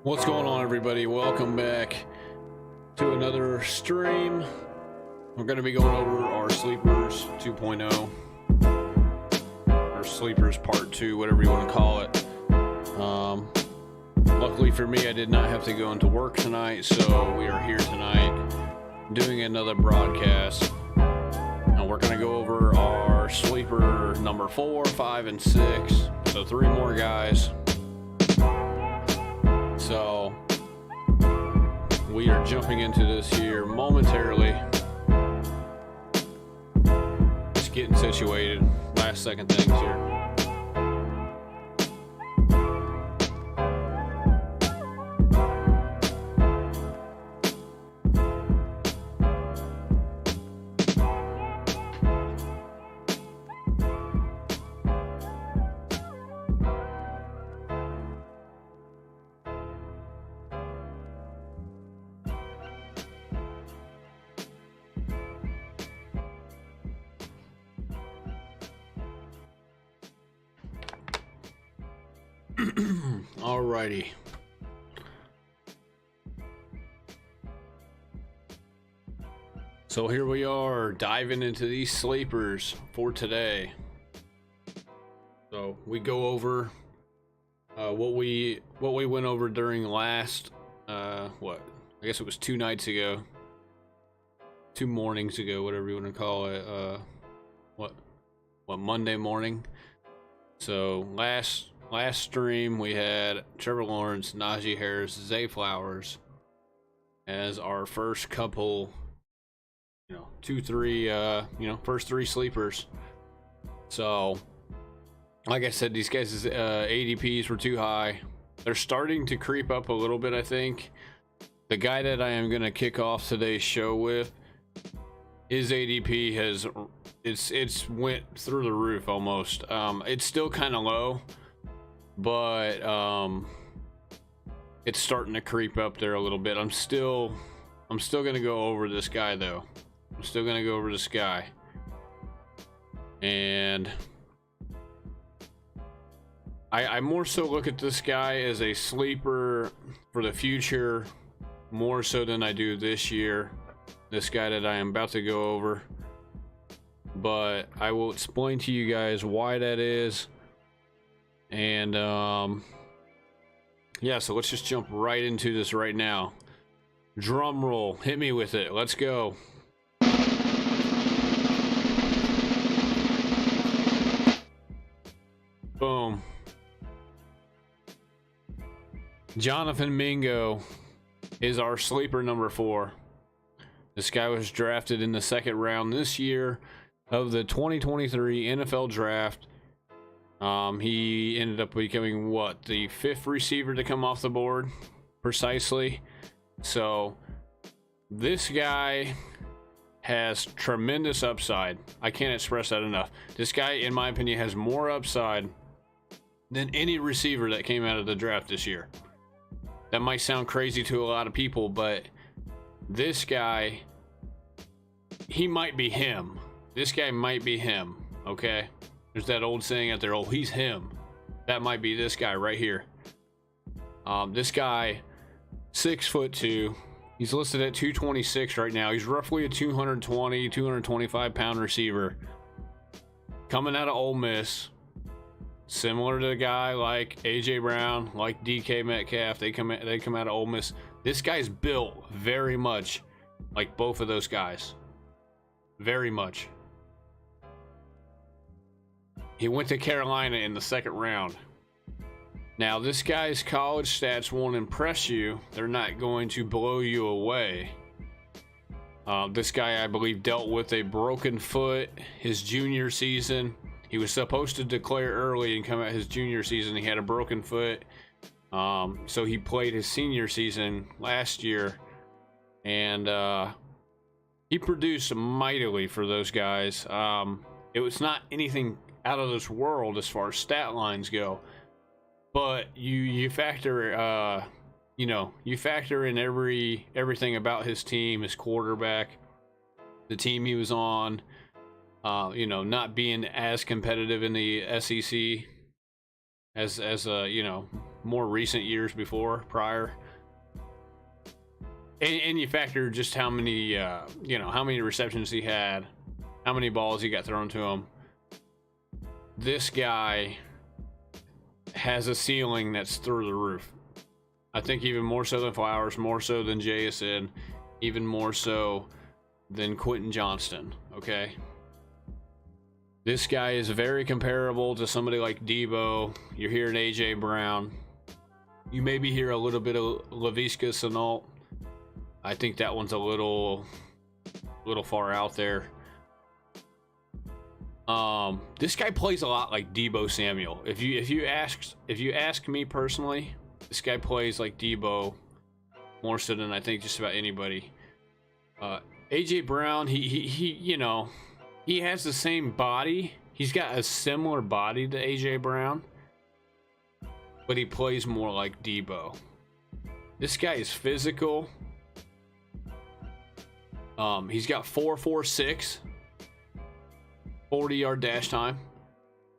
What's going on, everybody? Welcome back to another stream. We're going to be going over our Sleepers 2.0 or Sleepers Part 2, whatever you want to call it. Luckily for me, I did not have to go into work tonight, so we are here tonight doing another broadcast. And we're going to go over our Sleeper number 4, 5, and 6. So 3 more guys. So we are jumping into this here momentarily. Just getting situated. Last second things here. Alrighty. So here we are diving into these sleepers for today. So we go over what we went over during last I guess it was 2 nights ago, 2 mornings ago, whatever you want to call it. Monday morning. So last stream we had Trevor Lawrence, Najee Harris, Zay Flowers as our first couple, 2, 3, first 3 sleepers. So like I said, these guys' ADPs were too high. They're starting to creep up a little bit, I think. The guy that I am going to kick off today's show with, his ADP it's went through the roof almost. It's still kind of low, but it's starting to creep up there a little bit. I'm still gonna go over this guy though. I'm still gonna go over this guy, and I more so look at this guy as a sleeper for the future, more so than I do this year. This guy that I am about to go over, but I will explain to you guys why that is. And yeah, so let's just jump right into this right now. Drum roll, hit me with it. Let's go. Boom. Jonathan Mingo is our sleeper number 4. This guy was drafted in the 2nd round this year of the 2023 NFL draft. He ended up becoming the 5th receiver to come off the board, precisely. So this guy has tremendous upside. I can't express that enough. This guy, in my opinion, has more upside than any receiver that came out of the draft this year. That might sound crazy to a lot of people, but this guy, he might be him. This guy might be him, okay? There's that old saying out there, oh, he's him. That might be this guy right here. This guy, 6'2". He's listed at 226 right now. He's roughly a 225 pound receiver. Coming out of Ole Miss. Similar to a guy like AJ Brown, like DK Metcalf. They come out of Ole Miss. This guy's built very much like both of those guys. Very much. He went to Carolina in the 2nd round. Now, this guy's college stats won't impress you. They're not going to blow you away. This guy, I believe, dealt with a broken foot his junior season. He was supposed to declare early and come out his junior season. He had a broken foot. So he played his senior season last year. And he produced mightily for those guys. It was not anything out of this world as far as stat lines go, but you factor you factor in everything about his team, his quarterback, the team he was on, not being as competitive in the SEC as more recent years prior. And you factor just how many, how many receptions he had, how many balls he got thrown to him. This guy has a ceiling that's through the roof. I think even more so than Flowers, more so than JSN, even more so than Quentin Johnston, okay? This guy is very comparable to somebody like Debo. You're hearing A.J. Brown. You maybe hear a little bit of Laviska Shenault. I think that one's a little far out there. This guy plays a lot like Debo Samuel. If you ask me personally, this guy plays like Debo more so than I think just about anybody. AJ Brown, he has the same body. He's got a similar body to AJ Brown, but he plays more like Debo. This guy is physical. He's got 4.46 40-yard dash time.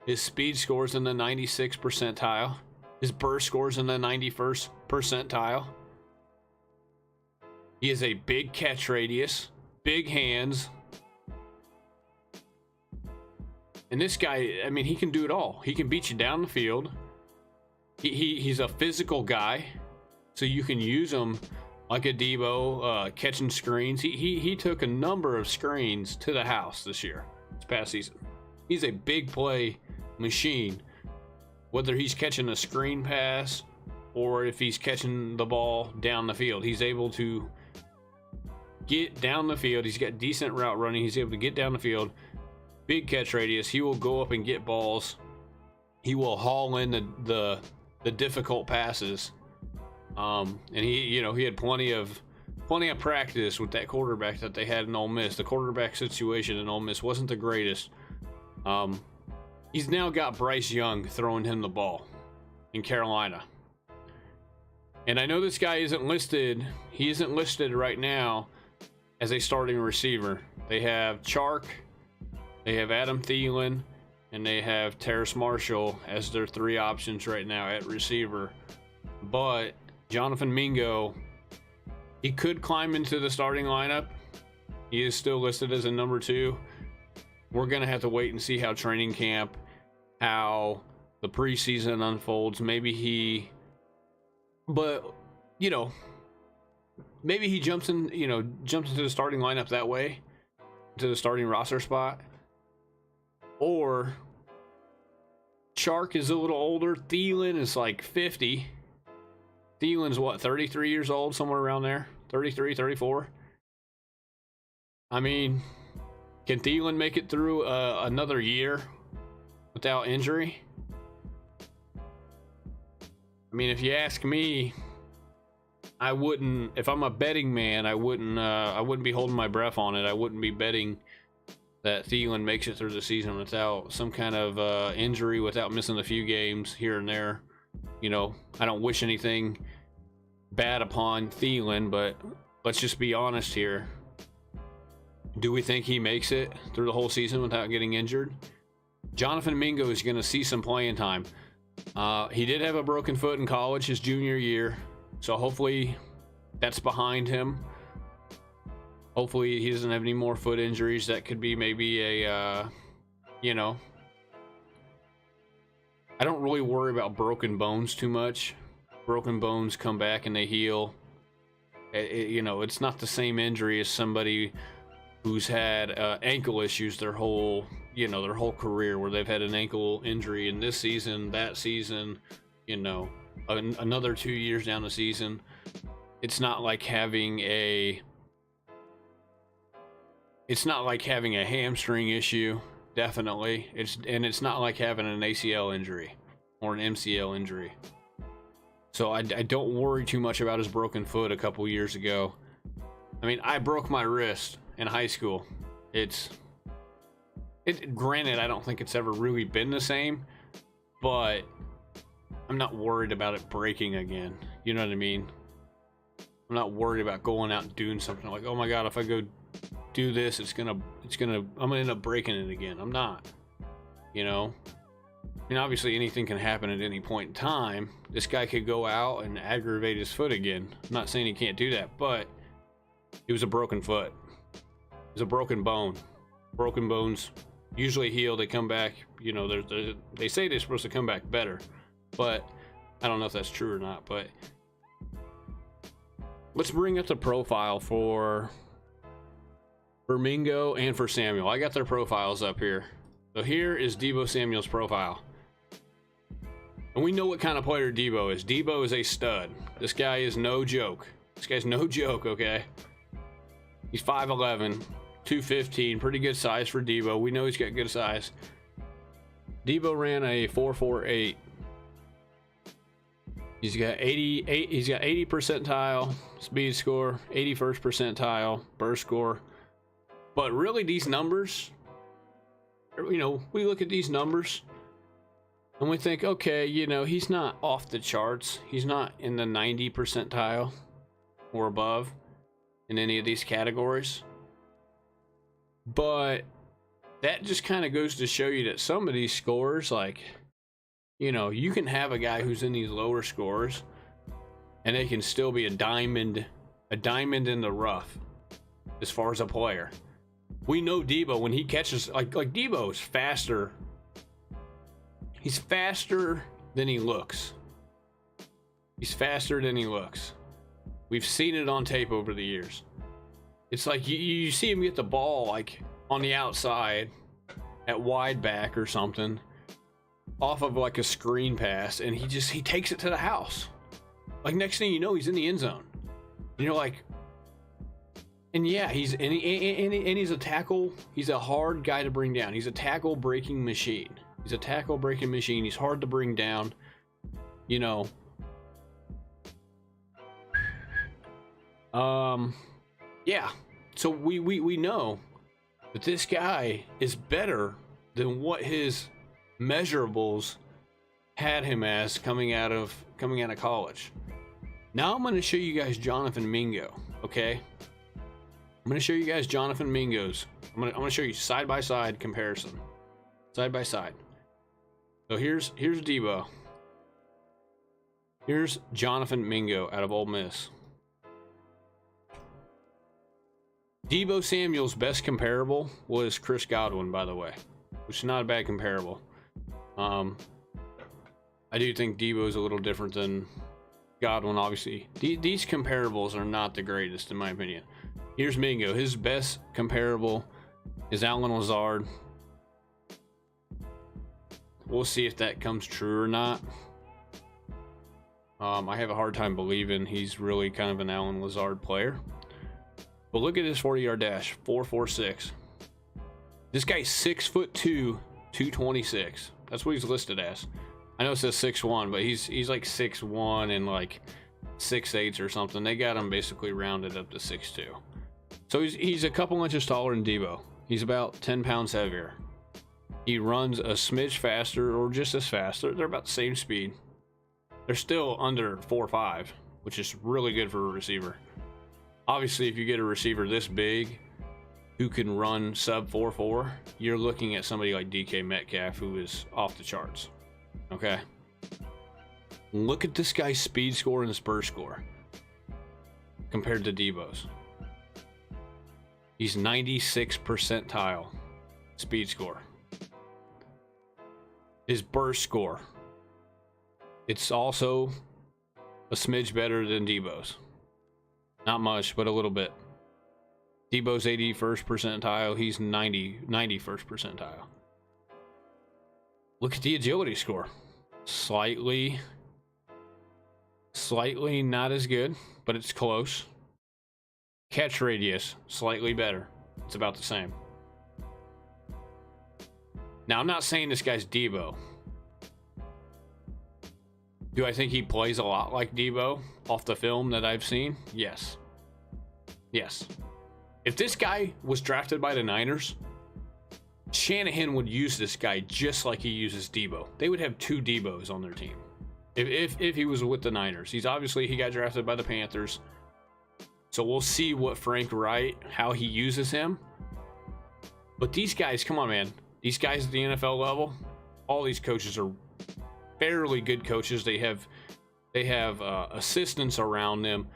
His speed scores in the 96th percentile. His burst scores in the 91st percentile. He has a big catch radius, big hands. And this guy, I mean, he can do it all. He can beat you down the field. He's a physical guy, so you can use him like a Debo, catching screens. He took a number of screens to the house this past season. He's a big play machine. Whether he's catching a screen pass or if he's catching the ball down the field, he's able to get down the field. He's got decent route running. He's able to get down the field. Big catch radius. He will go up and get balls. He will haul in the difficult passes. And he had plenty of practice with that quarterback that they had in Ole Miss. The quarterback situation in Ole Miss wasn't the greatest. He's now got Bryce Young throwing him the ball in Carolina. And I know this guy isn't listed. He isn't listed right now as a starting receiver. They have Chark, they have Adam Thielen, and they have Terrace Marshall as their three options right now at receiver. But Jonathan Mingo, he could climb into the starting lineup. He is still listed as a number 2. We're going to have to wait and see how training camp, how the preseason unfolds. Maybe he jumps into the starting lineup that way, to the starting roster spot. Or Chark is a little older. Thielen is like 50. Thielen's what, 33 years old, somewhere around there? 33, 34. I mean, can Thielen make it through another year without injury? I mean, if you ask me, I wouldn't. If I'm a betting man, I wouldn't be holding my breath on it. I wouldn't be betting that Thielen makes it through the season without some kind of injury, without missing a few games here and there. I don't wish anything bad upon Thielen, but let's just be honest here. Do we think he makes it through the whole season without getting injured? Jonathan Mingo is going to see some playing time. He did have a broken foot in college his junior year, so hopefully that's behind him. Hopefully he doesn't have any more foot injuries. That could be maybe I don't really worry about broken bones too much. Broken bones come back and they heal. It's not the same injury as somebody who's had ankle issues their whole career, where they've had an ankle injury in this season, that season, another 2 years down the season. It's not like having a hamstring issue. Definitely. It's not like having an ACL injury or an MCL injury. So I don't worry too much about his broken foot a couple years ago. I mean, I broke my wrist in high school. Granted, I don't think it's ever really been the same, but I'm not worried about it breaking again. You know what I mean? I'm not worried about going out and doing something like, oh my God, if I go do this, I'm gonna end up breaking it again. I'm not, I mean, obviously anything can happen at any point in time. This guy could go out and aggravate his foot again. I'm not saying he can't do that, but it was a broken foot. It was a broken bone. Broken bones usually heal. They come back, you know, they say they're supposed to come back better, but I don't know if that's true or not. But let's bring up the profile for Mingo and for Samuel. I got their profiles up here. So here is Deebo Samuel's profile. And we know what kind of player Deebo is. Deebo is a stud. This guy is no joke. This guy's no joke, okay? He's 5'11", 215, pretty good size for Deebo. We know he's got good size. Deebo ran a 4.48. He's got 80 percentile speed score, 81st percentile burst score. But really, these numbers, you know, we look at these numbers and we think, okay, you know, he's not off the charts. He's not in the 90 percentile or above in any of these categories. But that just kind of goes to show you that some of these scores, like, you know, you can have a guy who's in these lower scores and they can still be a diamond in the rough as far as a player. We know Deebo, when he catches, like Deebo is faster. He's faster than he looks. He's faster than he looks. We've seen it on tape over the years. It's like you see him get the ball like on the outside at wide back or something off of like a screen pass, and he takes it to the house. Like next thing you know, he's in the end zone. And you're like, and yeah, he's a tackle. He's a hard guy to bring down. He's a tackle breaking machine. He's a tackle breaking machine. He's hard to bring down. You know. Yeah. So we know that this guy is better than what his measurables had him as coming out of college. Now I'm going to show you guys Jonathan Mingo, okay? I'm going to show you guys Jonathan Mingo's. I'm going to show you side by side comparison. Side by side. So here's Deebo. Here's Jonathan Mingo out of Ole Miss. Deebo Samuel's best comparable was Chris Godwin, by the way, which is not a bad comparable. I do think Deebo's a little different than Godwin, obviously. These comparables are not the greatest, in my opinion. Here's Mingo. His best comparable is Allen Lazard. We'll see if that comes true or not. I have a hard time believing he's really kind of an Allen Lazard player. But look at his 40-yard dash, 4.46. This guy's 6'2", 226. That's what he's listed as. I know it says 6'1", but he's like 6'1" and like 6'8" or something. They got him basically rounded up to 6'2". So he's a couple inches taller than Deebo. He's about 10 pounds heavier. He runs a smidge faster, or just as fast. They're about the same speed. They're still under 4.5, which is really good for a receiver. Obviously, if you get a receiver this big who can run sub 4.4, you're looking at somebody like DK Metcalf, who is off the charts. Okay. Look at this guy's speed score and his burst score compared to Deebo's. He's 96th percentile speed score. His burst score, it's also a smidge better than Deebo's. Not much, but a little bit. Deebo's 81st percentile. He's 91st percentile. Look at the agility score. Slightly not as good, but it's close. Catch radius, slightly better. It's about the same. Now, I'm not saying this guy's Deebo. Do I think he plays a lot like Deebo off the film that I've seen? Yes. Yes. If this guy was drafted by the Niners, Shanahan would use this guy just like he uses Deebo. They would have two Deebos on their team. If he was with the Niners. He got drafted by the Panthers. So we'll see what Frank Wright, how he uses him. But these guys, come on, man. These guys at the NFL level all these coaches are fairly good coaches. They have assistants around them.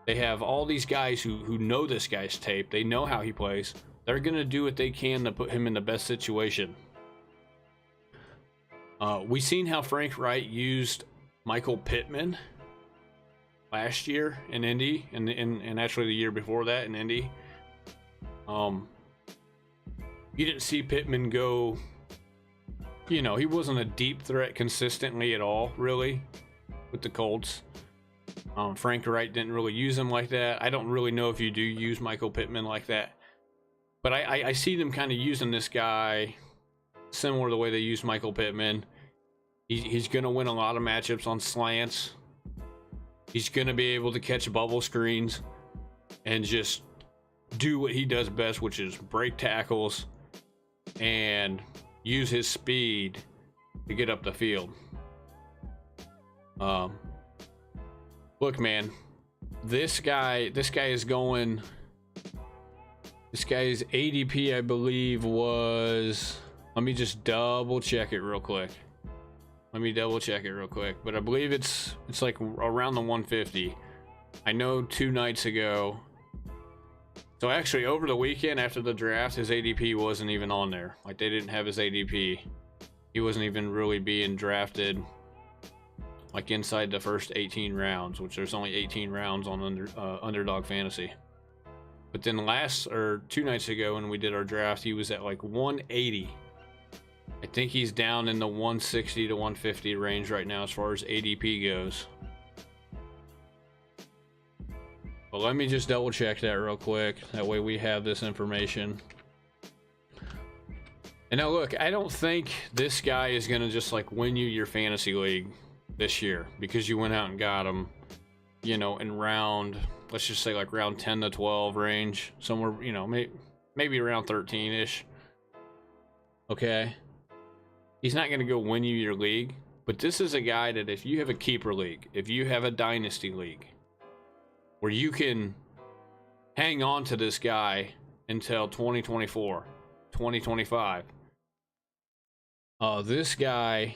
They have all these guys who know this guy's tape. They know how he plays. They're gonna do what they can to put him in the best situation. We seen how Frank Wright used Michael Pittman last year in Indy, and actually the year before that in Indy. You didn't see Pittman go, you know, he wasn't a deep threat consistently at all, really, with the Colts. Frank Wright didn't really use him like that. I don't really know if you do use Michael Pittman like that, but I see them kind of using this guy similar to the way they used Michael Pittman. He's going to win a lot of matchups on slants. He's going to be able to catch bubble screens and just do what he does best, which is break tackles and use his speed to get up the field. Look, man, this guy's ADP, I believe, was, let me just double check it real quick. But I believe it's like around the 150. I know 2 nights ago. So actually, over the weekend after the draft, his ADP wasn't even on there. Like, they didn't have his ADP. He wasn't even really being drafted like inside the first 18 rounds, which there's only 18 rounds on Underdog Fantasy. But then 2 nights ago when we did our draft, he was at like 180. I think he's down in the 160 to 150 range right now as far as ADP goes. But let me just double check that real quick. That way we have this information. And now look, I don't think this guy is going to just like win you your fantasy league this year because you went out and got him, you know, in round, let's just say like round 10 to 12 range, somewhere, you know, maybe around 13-ish. Okay. He's not going to go win you your league, but this is a guy that if you have a keeper league, if you have a dynasty league, where you can hang on to this guy until 2024, 2025, this guy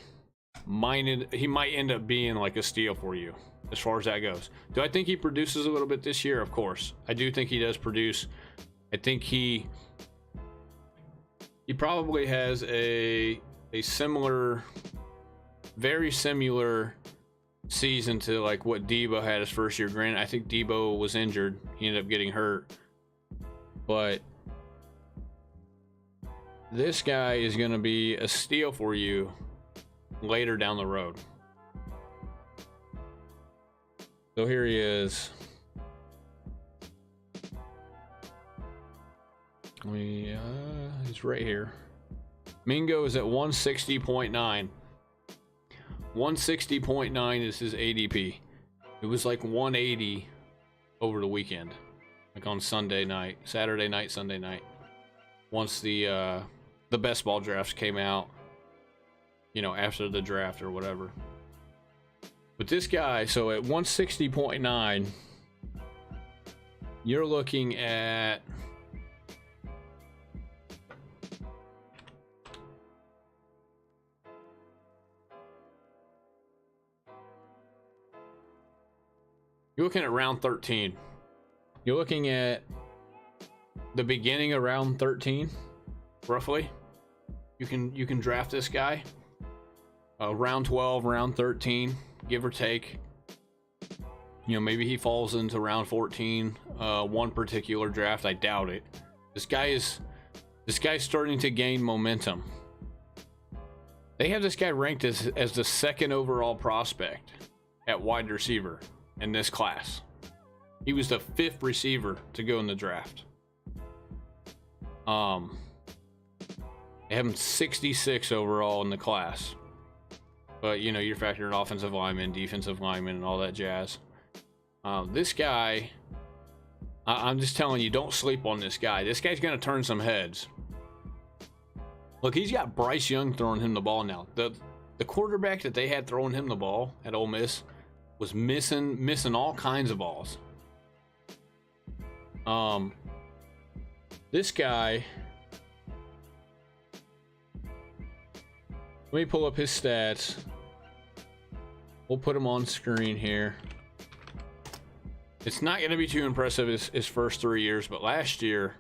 might end up being like a steal for you as far as that goes. Do I think he produces a little bit this year? Of course. I do think he does produce. I think he probably has a similar, very similar season to like what Debo had his first year. Granted, I think Debo was injured. He ended up getting hurt. But this guy is going to be a steal for you later down the road. So here he is. He's right here. Mingo is at 160.9. 160.9 is his ADP. It was like 180 over the weekend, like on Saturday night, Sunday night. Once the best ball drafts came out, you know, after the draft or whatever. But this guy, so at 160.9, you're looking at round 13. You're looking at the beginning of round 13, roughly. You can draft this guy. Round 12, round 13, give or take. You know, maybe he falls into round 14. One particular draft, I doubt it. This guy's starting to gain momentum. They have this guy ranked as the second overall prospect at wide receiver in this class. He was the 5th receiver to go in the draft. They have him 66 overall in the class. But, you know, you're factoring offensive lineman, defensive lineman, and all that jazz. This guy, I'm just telling you, don't sleep on this guy. This guy's going to turn some heads. Look, he's got Bryce Young throwing him the ball now. The quarterback that they had throwing him the ball at Ole Miss was missing all kinds of balls. This guy Let me pull up his stats. We'll put him on screen here. It's not going to be too impressive his first 3 years, but last year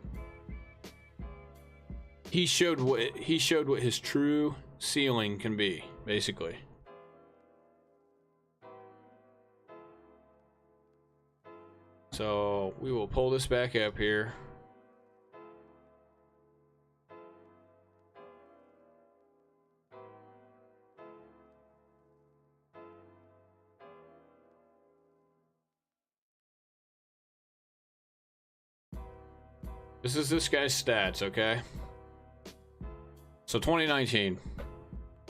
he showed what his true ceiling can be, basically. So we will pull this back up here. This is this guy's stats, okay? So 2019,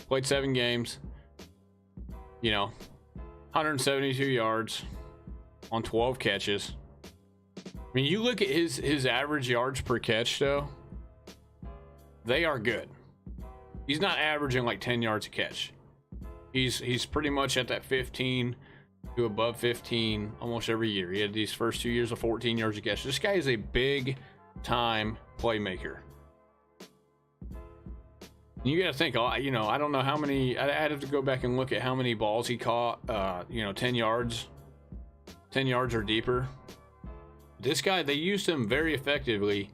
played 7 games, you know, 172 yards on 12 catches. I mean, you look at his average yards per catch, though, they are good. He's not averaging like 10 yards a catch. He's pretty much at that 15 to above 15 almost every year. He had these first 2 years of 14 yards a catch. This guy is a big time playmaker. You gotta think, you know, I don't know how many, I'd have to go back and look at how many balls he caught, you know, 10 yards or deeper. This guy, they used him very effectively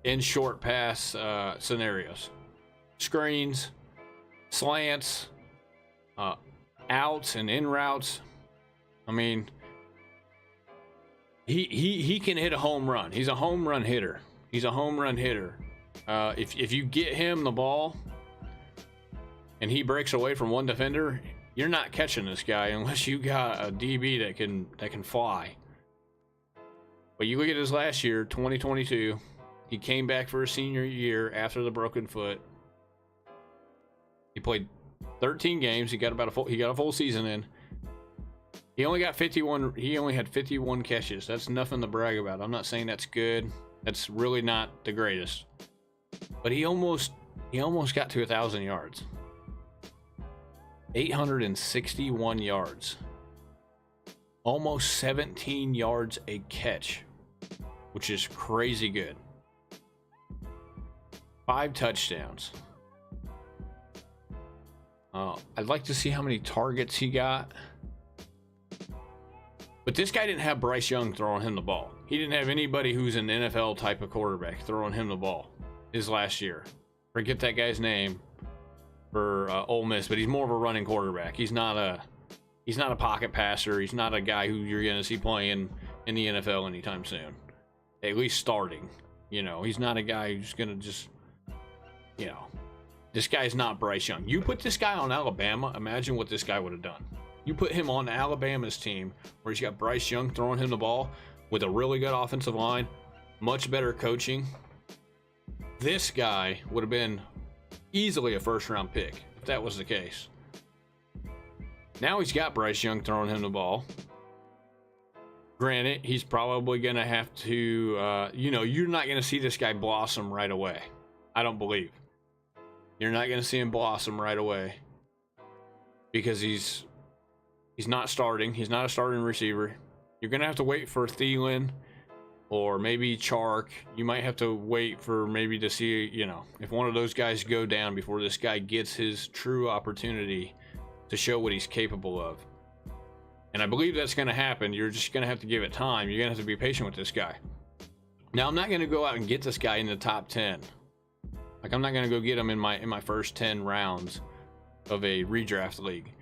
in short pass scenarios, screens, slants, outs and in routes. I mean, he can hit a home run. He's a home run hitter. He's a home run hitter. If you get him the ball and he breaks away from one defender, you're not catching this guy unless you got a DB that can fly. But you look at his last year, 2022, he came back for his senior year after the broken foot. He played 13 games. He got a full season in. He only had 51 catches. That's nothing to brag about. I'm not saying that's good. That's really not the greatest. But he almost got to 1,000 yards. 861 yards. Almost 17 yards a catch, which is crazy good. 5 touchdowns. I'd like to see how many targets he got. But this guy didn't have Bryce Young throwing him the ball. He didn't have anybody who's an NFL type of quarterback throwing him the ball his last year. Forget that guy's name for Ole Miss, but he's more of a running quarterback. He's not a pocket passer. He's not a guy who you're going to see playing in the NFL anytime soon. At least starting. You know, he's not a guy who's going to just, you know, this guy's not Bryce Young. You put this guy on Alabama, imagine what this guy would have done. You put him on Alabama's team where he's got Bryce Young throwing him the ball with a really good offensive line, much better coaching. This guy would have been easily a first-round pick if that was the case. Now he's got Bryce Young throwing him the ball. Granted, he's probably going to have to, you know, you're not going to see this guy blossom right away. I don't believe. You're not going to see him blossom right away because he's not starting. He's not a starting receiver. You're going to have to wait for Thielen or maybe Chark. You might have to wait for maybe to see, you know, if one of those guys go down before this guy gets his true opportunity to show what he's capable of. And I believe that's going to happen. You're just going to have to give it time. You're going to have to be patient with this guy. Now, I'm not going to go out and get this guy in the top 10. Like, I'm not going to go get him in my first 10 rounds of a redraft league.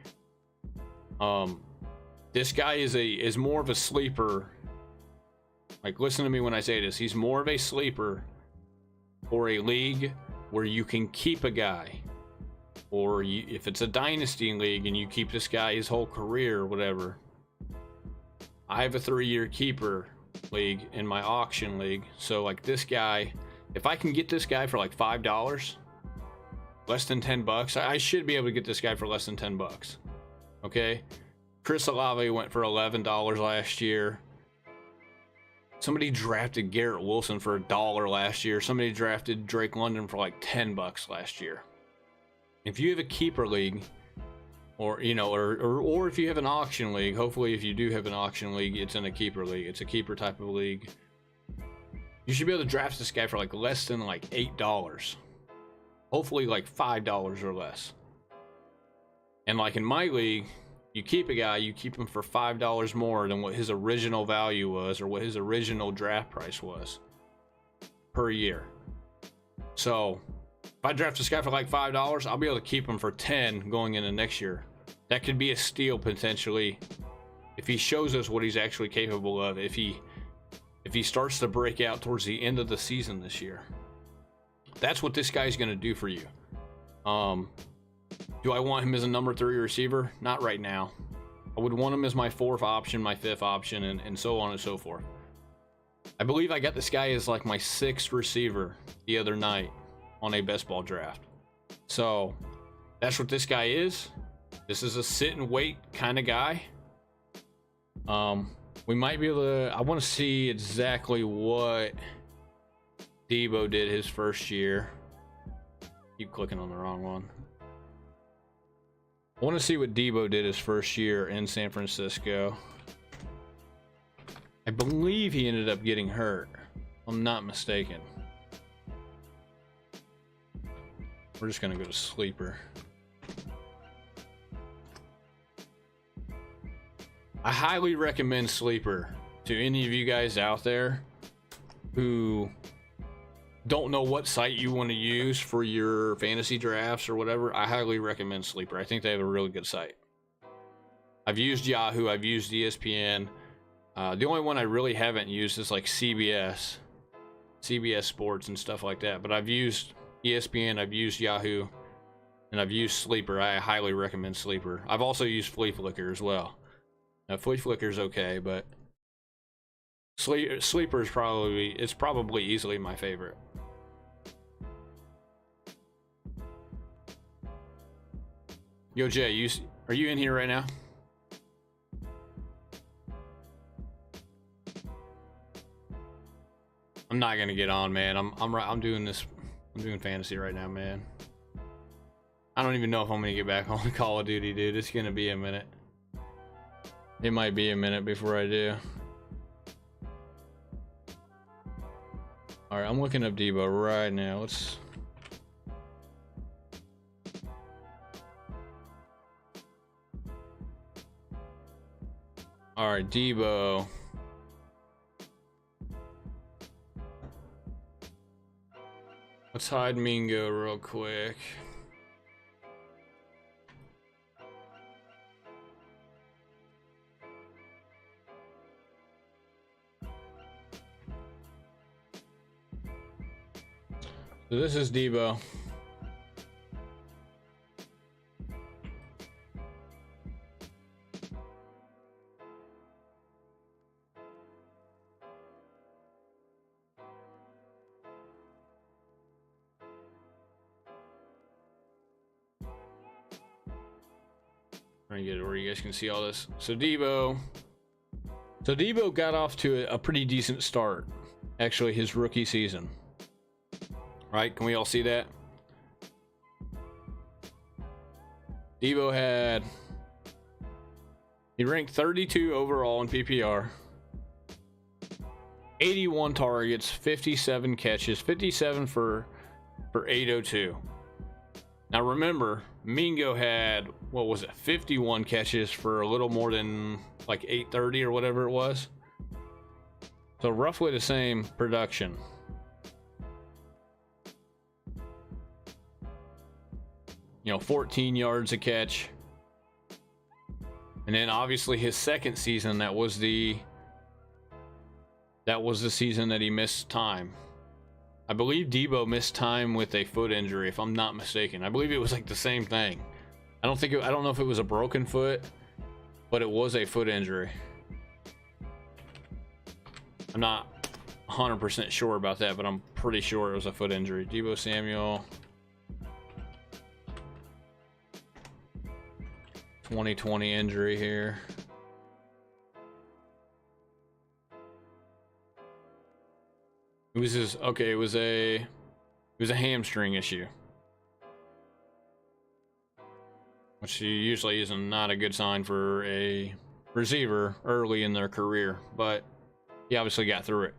This guy is more of a sleeper. Like, listen to me when I say this. He's more of a sleeper for a league where you can keep a guy. Or if it's a dynasty league and you keep this guy his whole career or whatever. I have a 3-year keeper league in my auction league. So, like, this guy, if I can get this guy for like $5, less than $10, I should be able to get this guy for less than $10. Okay? Chris Olave went for $11 last year. Somebody drafted Garrett Wilson for $1 last year. Somebody drafted Drake London for like $10 last year. If you have a keeper league, or you know, or if you have an auction league, hopefully if you do have an auction league, it's in a keeper league. It's a keeper type of league. You should be able to draft this guy for like less than like $8. Hopefully like $5 or less. And like in my league, you keep a guy, you keep him for $5 more than what his original value was or what his original draft price was per year. So if I draft this guy for like $5, I'll be able to keep him for 10 going into next year. That could be a steal potentially if he shows us what he's actually capable of. If he starts to break out towards the end of the season this year, that's what this guy's going to do for you. Do I want him as a number 3 receiver? Not right now. I would want him as my 4th option, my 5th option, and so on and so forth. I believe I got this guy as like my 6th receiver the other night on a best ball draft. So that's what this guy is. This is a sit and wait kind of guy. We might be able to, I want to see exactly what Debo did his first year. Keep clicking on the wrong one. I want to see what Debo did his first year in San Francisco. I believe he ended up getting hurt. I'm not mistaken. We're just going to go to sleeper. I highly recommend sleeper to any of you guys out there who don't know what site you want to use for your fantasy drafts or whatever. I highly recommend sleeper. I think they have a really good site. I've used Yahoo, I've used ESPN. The only one I really haven't used is like CBS Sports and stuff like that. But I've used ESPN, I've used Yahoo, and I've used sleeper. I highly recommend sleeper. I've also used Flea Flicker as well. Now, Flea Flicker's okay, but sleeper is probably easily my favorite. Yo, Jay, are you in here right now? I'm not gonna get on, man. I'm doing this. I'm doing fantasy right now, man. I don't even know if I'm gonna get back on Call of Duty, dude. It's gonna be a minute. It might be a minute before I do. All right, I'm looking up Debo right now. Let's. All right, Debo. Let's hide Mingo real quick. So this is Debo. Trying to get it where you guys can see all this. So Debo got off to a pretty decent start, actually, his rookie season. Right? Can we all see that? Debo he ranked 32 overall in PPR, 81 targets, 57 catches, 57 for 802. Now remember, Mingo had, what was it, 51 catches for a little more than like 830 or whatever it was. So roughly the same production. You know, 14 yards a catch. And then obviously his second season, that was the season that he missed time. I believe Debo missed time with a foot injury, if I'm not mistaken. I believe it was like the same thing. I don't know if it was a broken foot, but it was a foot injury. I'm not 100% sure about that, but I'm pretty sure it was a foot injury. Debo Samuel. 2020 injury here. It was a hamstring issue, which usually is not a good sign for a receiver early in their career, but he obviously got through it.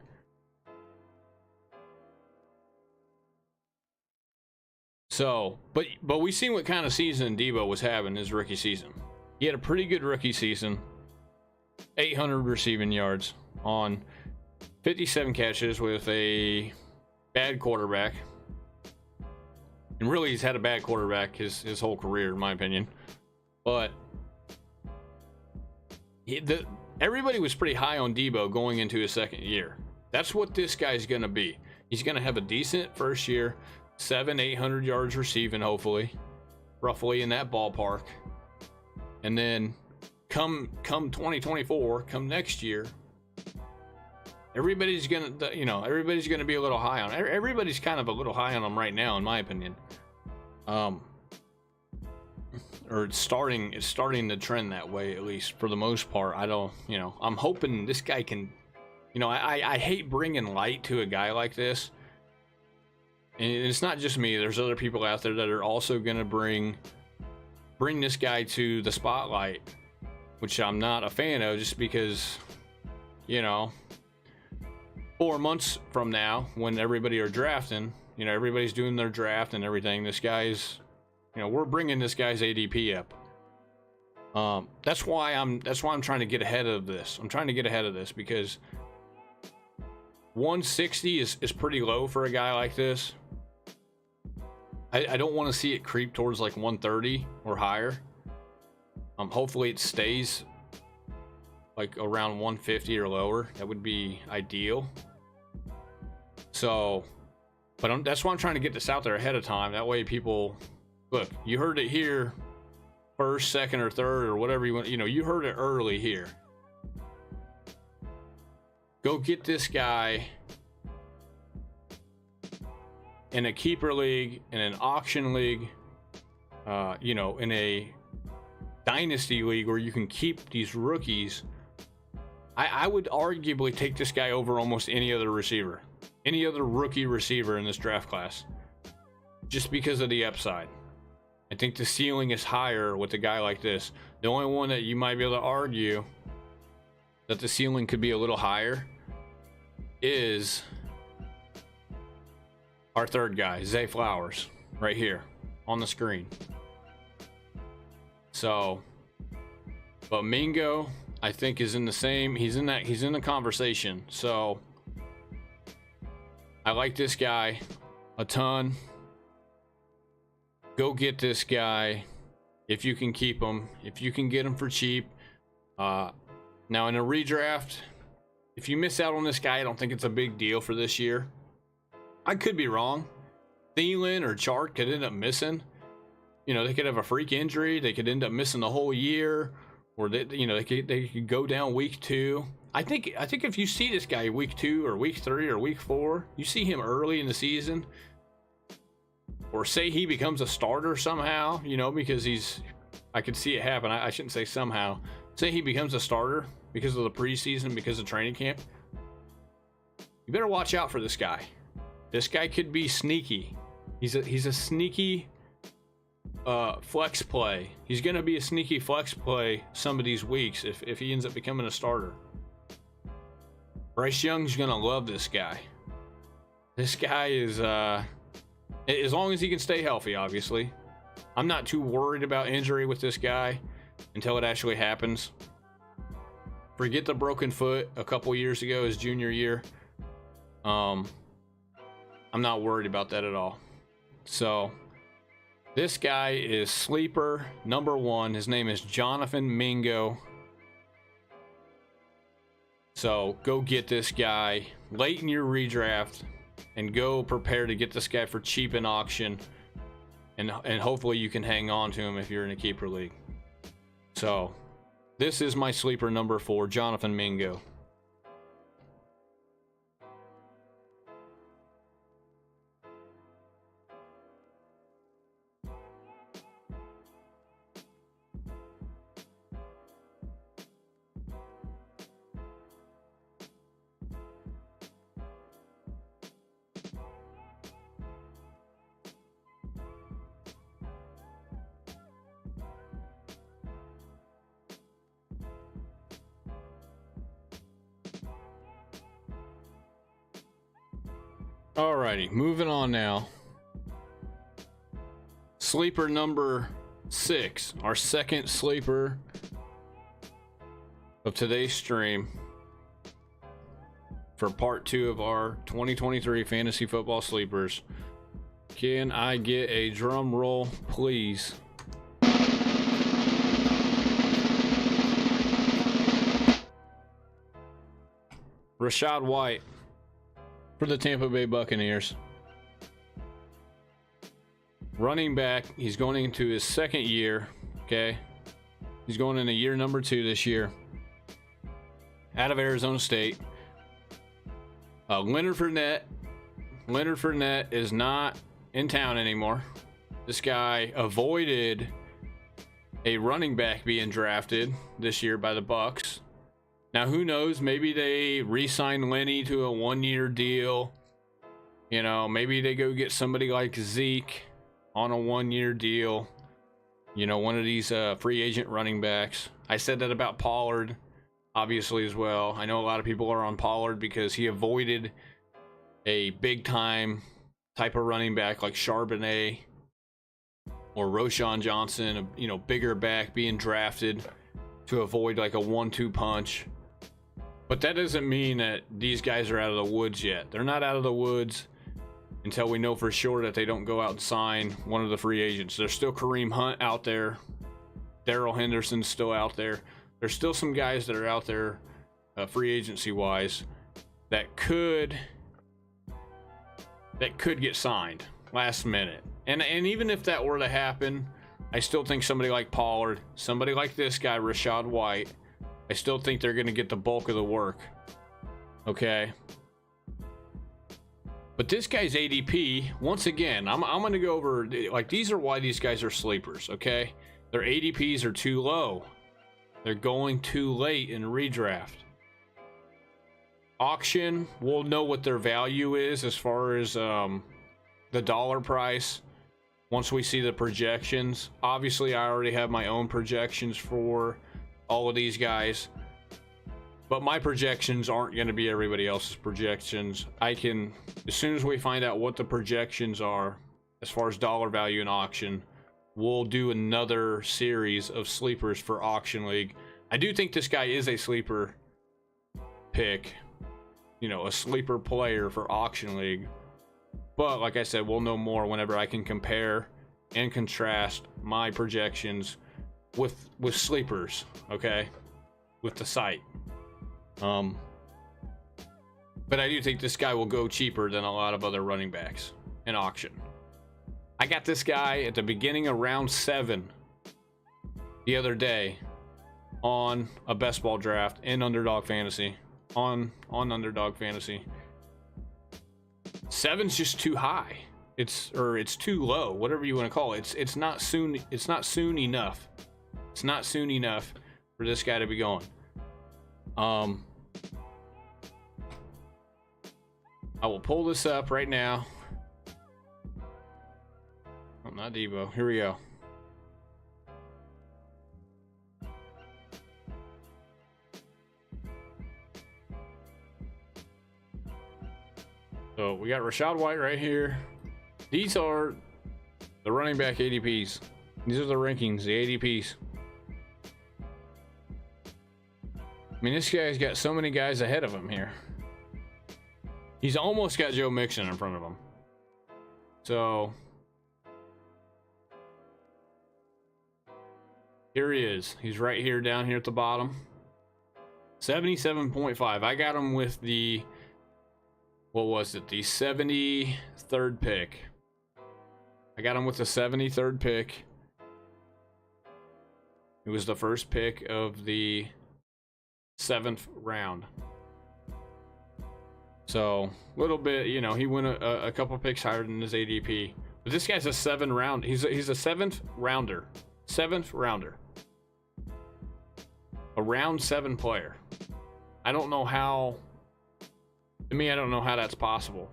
So, but we seen what kind of season Debo was having his rookie season. He had a pretty good rookie season. 800 receiving yards on 57 catches with a bad quarterback. And really, he's had a bad quarterback his whole career, in my opinion. But everybody was pretty high on Debo going into his second year. That's what this guy's going to be. He's going to have a decent first year, 700-800 yards receiving, hopefully, roughly in that ballpark. And then come 2024, come next year, everybody's gonna be a little high on. Everybody's kind of a little high on him right now, in my opinion. Or it's starting to trend that way, at least for the most part. I'm hoping this guy can. I hate bringing light to a guy like this, and it's not just me. There's other people out there that are also gonna bring this guy to the spotlight, which I'm not a fan of, just because, 4 months from now, when everybody are drafting, everybody's doing their draft and everything, this guy's, we're bringing this guy's ADP up. That's why I'm trying to get ahead of this. I'm trying to get ahead of this because 160 is pretty low for a guy like this. I don't want to see it creep towards like 130 or higher. Hopefully it stays like around 150 or lower. That would be ideal. So, but that's why I'm trying to get this out there ahead of time. That way people, look, you heard it here first, second, or third, or whatever you want. You heard it early here. Go get this guy in a keeper league, in an auction league, in a dynasty league where you can keep these rookies. I would arguably take this guy over almost any other receiver, any other rookie receiver in this draft class, just because of the upside. I think the ceiling is higher with a guy like this. The only one that you might be able to argue that the ceiling could be a little higher is our third guy, Zay Flowers, right here on the screen. So, but Mingo, I think, is in the same. He's in the conversation. So, I like this guy a ton. Go get this guy if you can keep him. If you can get him for cheap. Now in a redraft, if you miss out on this guy, I don't think it's a big deal for this year. I could be wrong. Thielen or Chark could end up missing. They could have a freak injury. They could end up missing the whole year, or they could go down week 2. I think if you see this guy week 2 or week 3 or week 4, you see him early in the season, or say he becomes a starter somehow, because I could see it happen. I shouldn't say somehow. Say he becomes a starter because of the preseason, because of training camp. You better watch out for this guy. This guy could be sneaky. He's a sneaky flex play. He's going to be a sneaky flex play some of these weeks if he ends up becoming a starter. Bryce Young's going to love this guy. This guy is, as long as he can stay healthy, obviously. I'm not too worried about injury with this guy until it actually happens. Forget the broken foot a couple years ago, his junior year. I'm not worried about that at all. So, this guy is sleeper number 1. His name is Jonathan Mingo. So, go get this guy late in your redraft and go prepare to get this guy for cheap in auction. And hopefully you can hang on to him if you're in a keeper league. So, this is my sleeper number 4, Jonathan Mingo. Alrighty, moving on now. sleeper number 6, our second sleeper of today's stream for part 2 of our 2023 fantasy football sleepers. Can I get a drum roll, please? Rachaad White for the Tampa Bay Buccaneers. Running back, he's going into his second year, okay? He's going into year number 2 this year. Out of Arizona State. Leonard Fournette is not in town anymore. This guy avoided a running back being drafted this year by the Bucs. Now, who knows? Maybe they re-sign Lenny to a 1-year deal. You know, maybe they go get somebody like Zeke on a 1-year deal. You know, one of these free agent running backs. I said that about Pollard, obviously, as well. I know a lot of people are on Pollard because he avoided a big-time type of running back like Charbonnet or Roschon Johnson, you know, bigger back being drafted to avoid like a 1-2 punch. But that doesn't mean that these guys are out of the woods yet. They're not out of the woods until we know for sure that they don't go out and sign one of the free agents. There's still Kareem Hunt out there. Darrell Henderson's still out there. There's still some guys that are out there free agency wise that could get signed last minute. And even if that were to happen, I still think somebody like Pollard, somebody like this guy, Rachaad White, I still think they're going to get the bulk of the work. Okay. But this guy's ADP, once again, I'm going to go over, like, these are why these guys are sleepers, okay? Their ADPs are too low. They're going too late in redraft. Auction, we'll know what their value is as far as the dollar price once we see the projections. Obviously, I already have my own projections for all of these guys, but my projections aren't going to be everybody else's projections. I can, as soon as we find out what the projections are as far as dollar value in auction, we'll do another series of sleepers for Auction League. I do think this guy is a sleeper pick, you know, a sleeper player for Auction League. But like I said, we'll know more whenever I can compare and contrast my projections with sleepers, okay, with the site. But I do think this guy will go cheaper than a lot of other running backs in auction. I got this guy at the beginning of round 7 the other day on a best ball draft in Underdog Fantasy. On Underdog Fantasy. 7's just too high. It's too low, whatever you want to call it. It's not soon enough. It's not soon enough for this guy to be going. I will pull this up right now. Oh, not Debo. Here we go. So we got Rachaad White right here. These are the running back ADPs. These are the rankings, the ADPs. I mean, this guy's got so many guys ahead of him here. He's almost got Joe Mixon in front of him. So here he is. He's right here, down here at the bottom. 77.5. I got him with the, what was it? The 73rd pick. I got him with the 73rd pick. It was the first pick of the 7th round. So a little bit, you know, he went a couple picks higher than his ADP. But this guy's a 7th round. He's a 7th rounder. 7th rounder. A round 7 player. I don't know how. To me, I don't know how that's possible.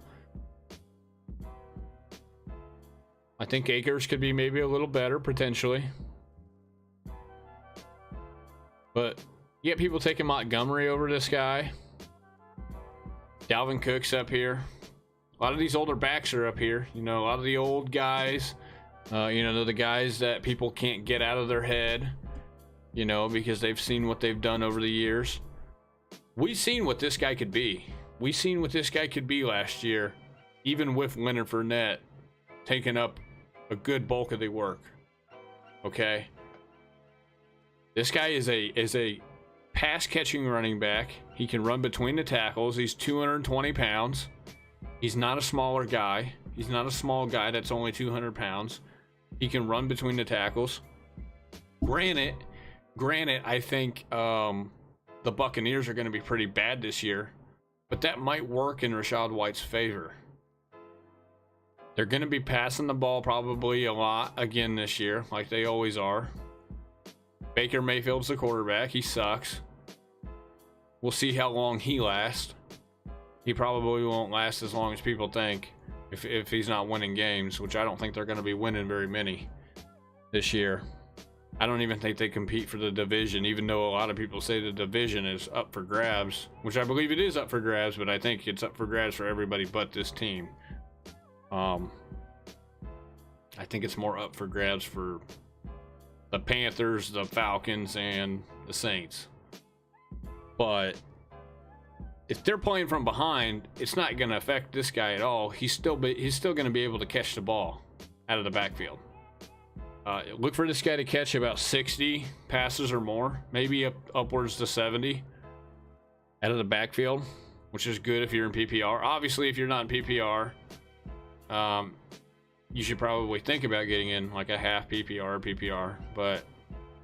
I think Akers could be maybe a little better potentially. But you get people taking Montgomery over this guy. Dalvin Cook's up here. A lot of these older backs are up here. You know, a lot of the old guys You know, they're the guys that people can't get out of their head, you know, because they've seen what they've done over the years. We've seen what this guy could be. We've seen what this guy could be last year, even with Leonard Fournette taking up a good bulk of the work. Okay? This guy is a pass-catching running back. He can run between the tackles. He's 220 pounds. He's not a smaller guy. He's not a small guy that's only 200 pounds. He can run between the tackles. Granted, I think the Buccaneers are going to be pretty bad this year, but that might work in Rachaad White's favor. They're going to be passing the ball probably a lot again this year, like they always are. Baker Mayfield's the quarterback. He sucks. We'll see how long he lasts. He probably won't last as long as people think if he's not winning games, which I don't think they're going to be winning very many this year. I don't even think they compete for the division, even though a lot of people say the division is up for grabs, which I believe it is up for grabs, but I think it's up for grabs for everybody but this team. I think it's more up for grabs for the Panthers, the Falcons, and the Saints. But if they're playing from behind, it's not going to affect this guy at all. He's still going to be able to catch the ball out of the backfield. Look for this guy to catch about 60 passes or more, maybe upwards to 70 out of the backfield, which is good if you're in PPR. Obviously, if you're not in PPR, you should probably think about getting in like a half PPR or PPR. But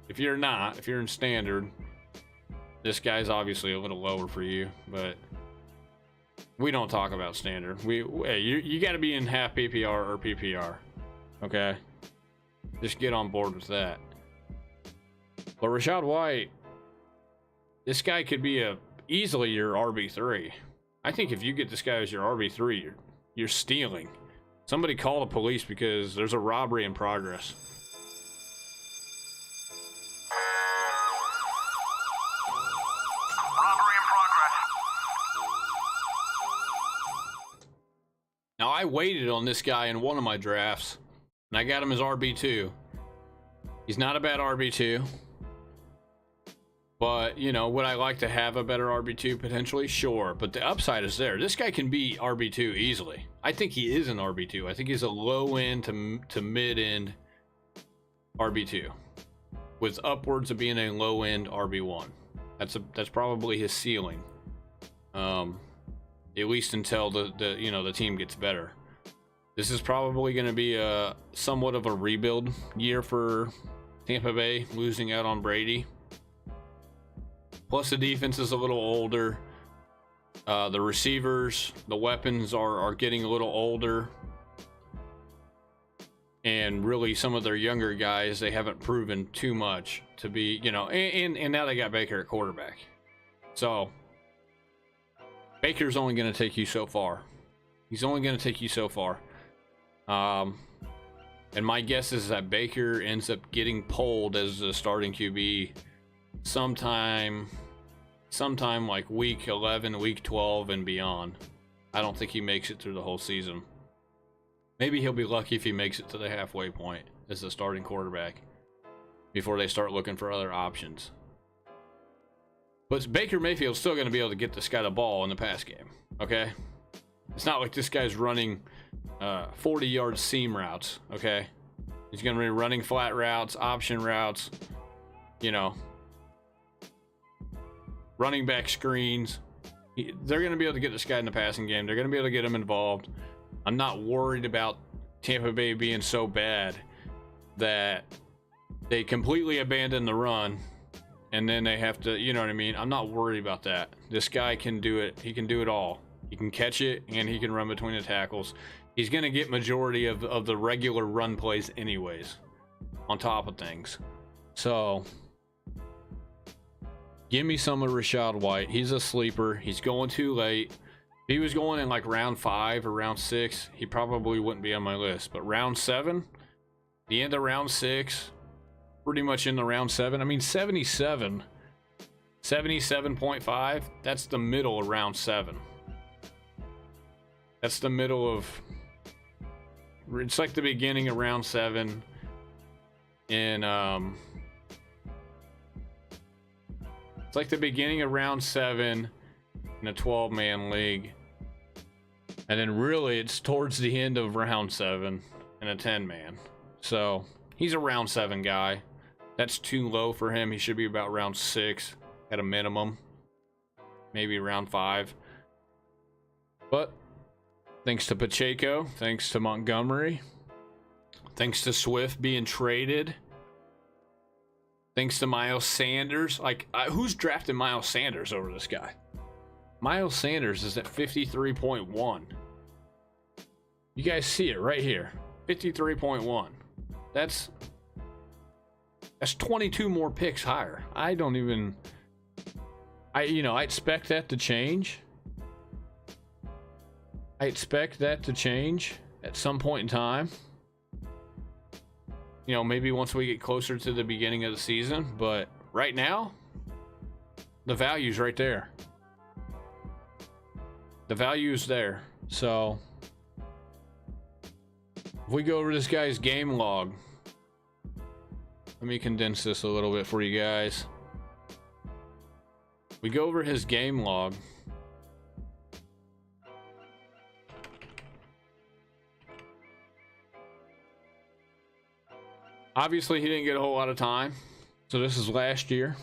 if you're not, if you're in standard, this guy's obviously a little lower for you. But we don't talk about standard. Hey, you got to be in half PPR or PPR. Okay, just get on board with that. But Rachaad White, this guy could be easily your RB3. I think if you get this guy as your RB3, you're stealing. Somebody call the police because there's a robbery in progress. Robbery in progress. Now, I waited on this guy in one of my drafts, and I got him as RB2. He's not a bad RB2. But, you know, would I like to have a better RB2 potentially? Sure, but the upside is there. This guy can be RB2 easily. I think he is an RB2. I think he's a low-end to mid-end RB2 with upwards of being a low-end RB1. That's probably his ceiling, at least until the team gets better. This is probably going to be somewhat of a rebuild year for Tampa Bay, losing out on Brady. Plus, the defense is a little older. The receivers, the weapons are getting a little older. And really, some of their younger guys, they haven't proven too much to be, you know, and now they got Baker at quarterback. So, Baker's only going to take you so far. He's only going to take you so far. And my guess is that Baker ends up getting pulled as the starting QB sometime like week 11, week 12 and beyond. I don't think he makes it through the whole season. Maybe he'll be lucky if he makes it to the halfway point as the starting quarterback before they start looking for other options. But Baker Mayfield's still going to be able to get this guy the ball in the pass game, okay? It's not like this guy's running 40-yard seam routes, okay? He's going to be running flat routes, option routes, you know, running back screens. They're going to be able to get this guy in the passing game. They're going to be able to get him involved. I'm not worried about Tampa Bay being so bad that they completely abandon the run and then they have to, you know what I mean? I'm not worried about that. This guy can do it. He can do it all. He can catch it and he can run between the tackles. He's going to get majority of the regular run plays anyways on top of things. So give me some of Rachaad White. He's a sleeper. He's going too late. If he was going in like round 5 or round 6, he probably wouldn't be on my list. But round 7, the end of round 6, pretty much in the round 7. I mean, 77.5, that's the middle of round 7. That's the middle of It's like the beginning of round 7 in it's like the beginning of round 7 in a 12-man league, and then really it's towards the end of round 7 in a 10-man. So he's a round 7 guy. That's too low for him. He should be about round 6 at a minimum, maybe round 5. But thanks to Pacheco, thanks to Montgomery, thanks to Swift being traded, thanks to Miles Sanders. Like, who's drafting Miles Sanders over this guy? Miles Sanders is at 53.1. You guys see it right here. 53.1. That's 22 more picks higher. I expect that to change. I expect that to change at some point in time. You know, maybe once we get closer to the beginning of the season, but right now, the value's right there. The value's there. So, if we go over this guy's game log, let me condense this a little bit for you guys. We go over his game log. Obviously, he didn't get a whole lot of time. So this is last year.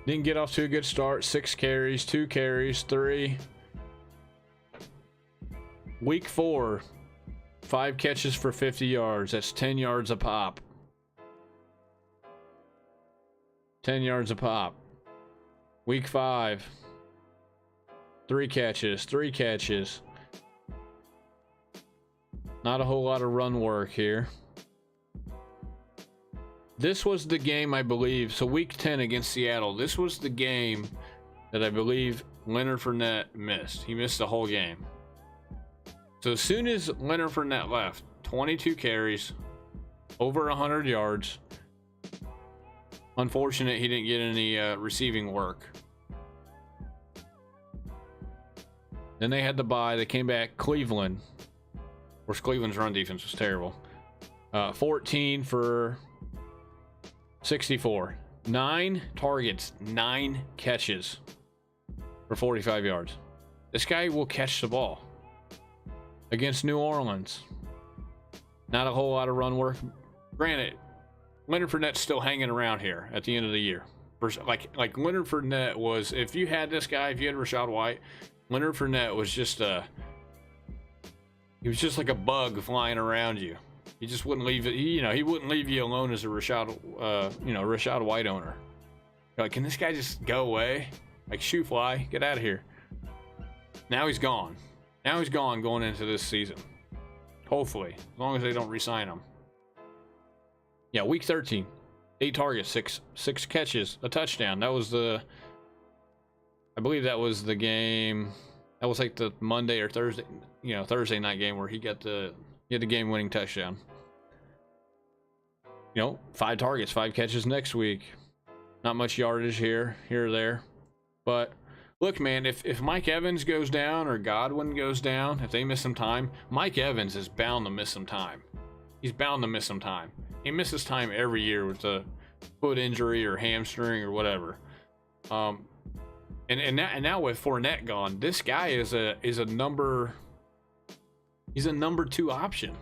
Didn't get off to a good start. 6 carries, 2 carries, 3. Week 4, 5 catches for 50 yards. That's 10 yards a pop. 10 yards a pop. Week 5, 3 catches, 3 catches. Not a whole lot of run work here. This was the game, I believe. So week 10 against Seattle. This was the game that I believe Leonard Fournette missed. He missed the whole game. So as soon as Leonard Fournette left, 22 carries, over 100 yards. Unfortunate he didn't get any receiving work. Then they had the bye. They came back. Cleveland. Of course, Cleveland's run defense was terrible. 14 for 64. 9 targets, 9 catches for 45 yards. This guy will catch the ball. Against New Orleans, not a whole lot of run work. Granted, Leonard Fournette's still hanging around here at the end of the year. Like Leonard Fournette was, if you had this guy, if you had Rachaad White, Leonard Fournette was just he was just like a bug flying around you. He just wouldn't leave it. He wouldn't leave you alone as a Rachaad White owner. You're like, can this guy just go away? Like, shoo fly, get out of here. Now he's gone. Now he's gone going into this season. Hopefully, as long as they don't re-sign him. Yeah, week 13, 8 targets, 6 catches, a touchdown. That was I believe that was the game. That was like the Monday or Thursday, Thursday night game where he had the game-winning touchdown. 5 targets, 5 catches next week. Not much yardage here or there. But look, man, if Mike Evans goes down or Godwin goes down, if they miss some time, Mike Evans is bound to miss some time. He's bound to miss some time. He misses time every year with a foot injury or hamstring or whatever. And now with Fournette gone, this guy is a number 2 option.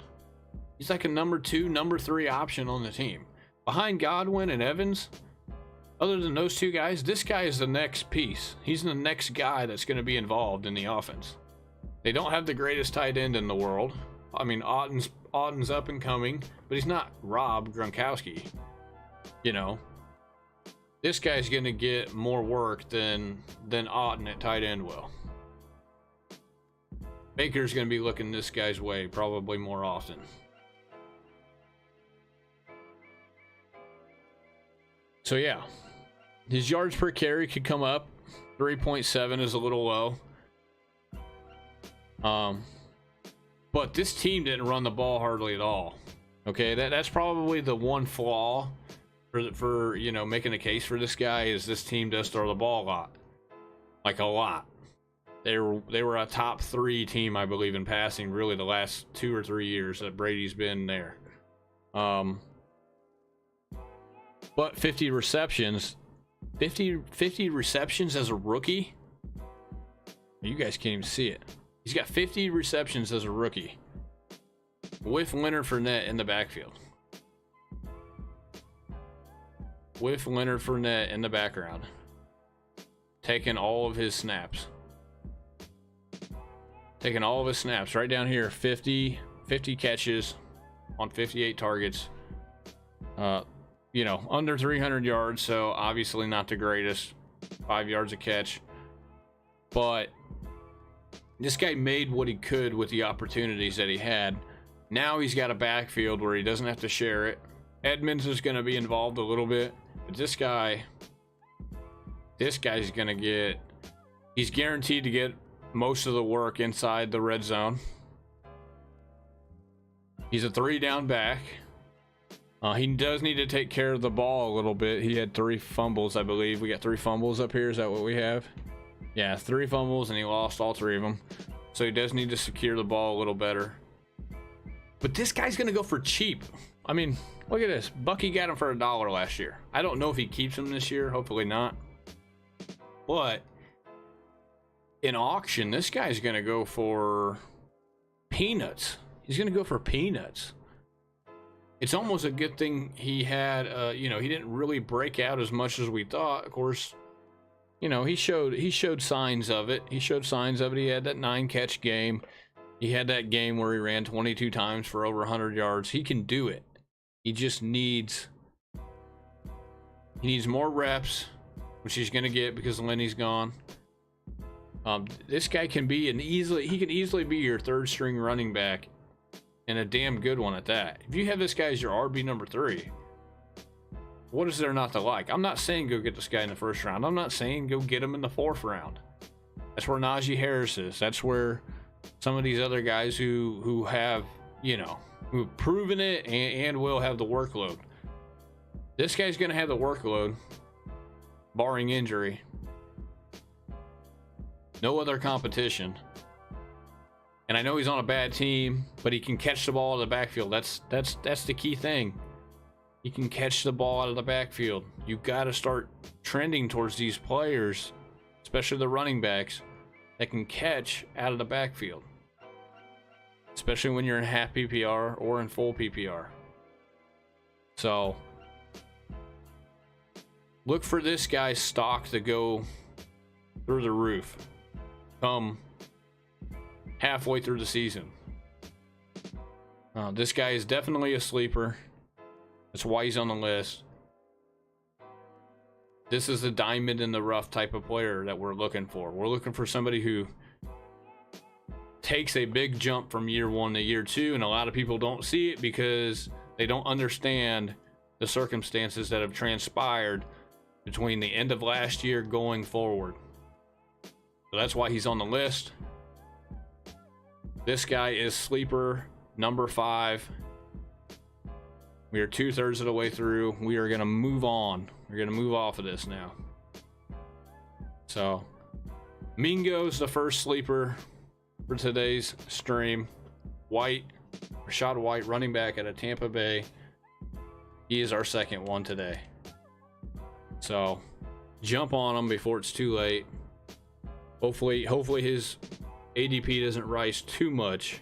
He's like a number 2, number 3 option on the team. Behind Godwin and Evans, other than those 2 guys, this guy is the next piece. He's the next guy that's going to be involved in the offense. They don't have the greatest tight end in the world. I mean, Otten's up and coming, but he's not Rob Gronkowski. This guy's going to get more work than Otten at tight end will. Baker's going to be looking this guy's way probably more often. So yeah, his yards per carry could come up. 3.7 is a little low. But this team didn't run the ball hardly at all. Okay, that's probably the one flaw for making a case for this guy is this team does throw the ball a lot. Like a lot. They were a top 3 team, I believe, in passing really the last 2 or 3 years that Brady's been there. But 50 receptions, 50 receptions as a rookie. You guys can't even see it. He's got 50 receptions as a rookie with Leonard Fournette in the backfield. With Leonard Fournette in the background, taking all of his snaps. Taking all of his snaps right down here. 50 catches on 58 targets. You know, under 300 yards, so obviously not the greatest. 5 yards a catch. But this guy made what he could with the opportunities that he had. Now he's got a backfield where he doesn't have to share it. Edmonds is going to be involved a little bit, but this guy's going to get, he's guaranteed to get most of the work inside the red zone. He's a 3-down back. He does need to take care of the ball a little bit. He had 3 fumbles, I believe. We got 3 fumbles up here. Is that what we have? Yeah, 3 fumbles, and he lost all 3 of them. So he does need to secure the ball a little better. But this guy's going to go for cheap. I mean, look at this. Bucky got him for $1 last year. I don't know if he keeps him this year. Hopefully not. But in auction, this guy's going to go for peanuts. He's going to go for peanuts. It's almost a good thing he had, you know, he didn't really break out as much as we thought. Of course, you know, he showed signs of it. He showed signs of it. He had that 9-catch game. He had that game where he ran 22 times for over 100 yards. He can do it. He just needs more reps, which he's going to get because Lenny's gone. This guy can be he can easily be your 3rd string running back, and a damn good one at that. If you have this guy as your RB number 3, what is there not to like? I'm not saying go get this guy in the 1st round. I'm not saying go get him in the 4th round. That's where Najee Harris is. That's where some of these other guys who have, you know, who've proven it and will have the workload. This guy's going to have the workload, barring injury. No other competition. And I know he's on a bad team, but he can catch the ball out of the backfield. That's the key thing. He can catch the ball out of the backfield. You got to start trending towards these players, especially the running backs, that can catch out of the backfield. Especially when you're in half PPR or in full PPR. So look for this guy's stock to go through the roof come halfway through the season. This guy is definitely a sleeper. That's why he's on the list. This is the diamond in the rough type of player that we're looking for. We're looking for somebody who takes a big jump from year 1 to year 2, and a lot of people don't see it because they don't understand the circumstances that have transpired between the end of last year going forward. So that's why he's on the list. This guy is sleeper number 5. We are 2/3 of the way through. We are going to move on. We're going to move off of this now. So, Mingo's the first sleeper for today's stream. Rachaad White, running back out of Tampa Bay. He is our second one today. So, jump on him before it's too late. Hopefully his ADP doesn't rise too much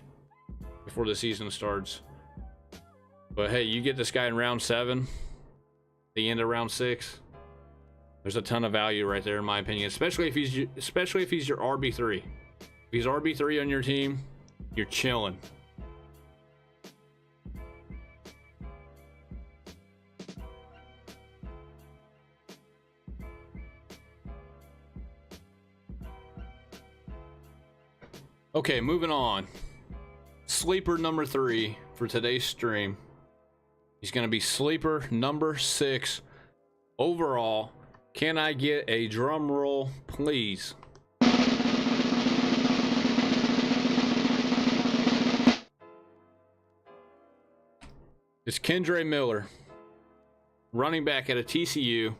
before the season starts. But hey, you get this guy in round 7, the end of round 6. There's a ton of value right there, in my opinion, especially if he's your RB3. If he's RB3 on your team, you're chilling. Okay, moving on. Sleeper number 3 for today's stream. He's going to be sleeper number 6 overall. Can I get a drum roll, please? It's Kendre Miller, running back at a TCU,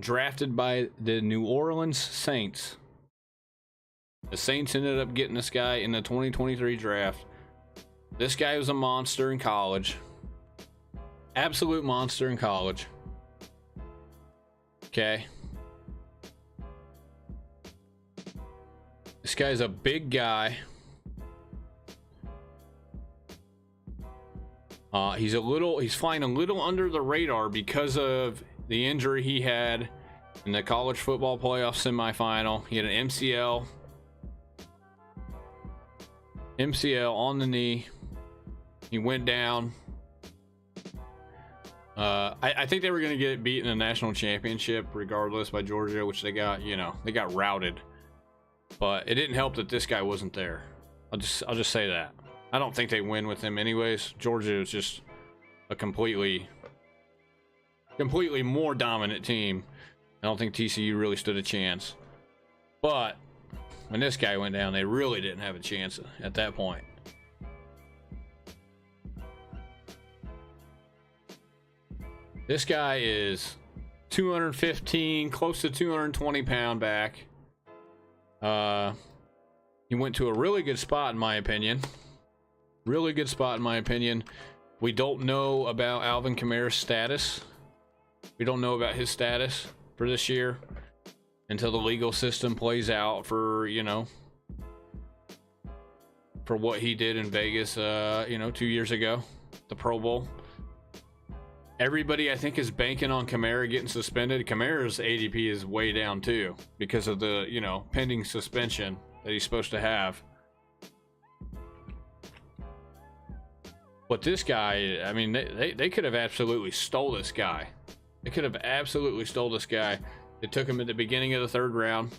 drafted by the New Orleans Saints. The Saints ended up getting this guy in the 2023 draft. This guy was a monster in college. Absolute monster in college. Okay. This guy's a big guy. He's flying a little under the radar because of the injury he had in the college football playoff semifinal. He had an MCL on the knee. He went down. I think they were going to get beat in the national championship regardless by Georgia, which they got, they got routed. But it didn't help that this guy wasn't there. I'll just say that. I don't think they win with him anyways. Georgia is just a completely more dominant team. I don't think TCU really stood a chance. But when this guy went down, they really didn't have a chance at that point. This guy is 215, close to 220 pound back. He went to a really good spot in my opinion. Really good spot in my opinion. We don't know about Alvin Kamara's status. We don't know about his status for this year until the legal system plays out for, for what he did in Vegas, 2 years ago, the Pro Bowl. Everybody, I think, is banking on Kamara getting suspended. Kamara's ADP is way down too because of the, pending suspension that he's supposed to have. But this guy, I mean, they could have absolutely stole this guy. They could have absolutely stole this guy. They took him at the beginning of the third round.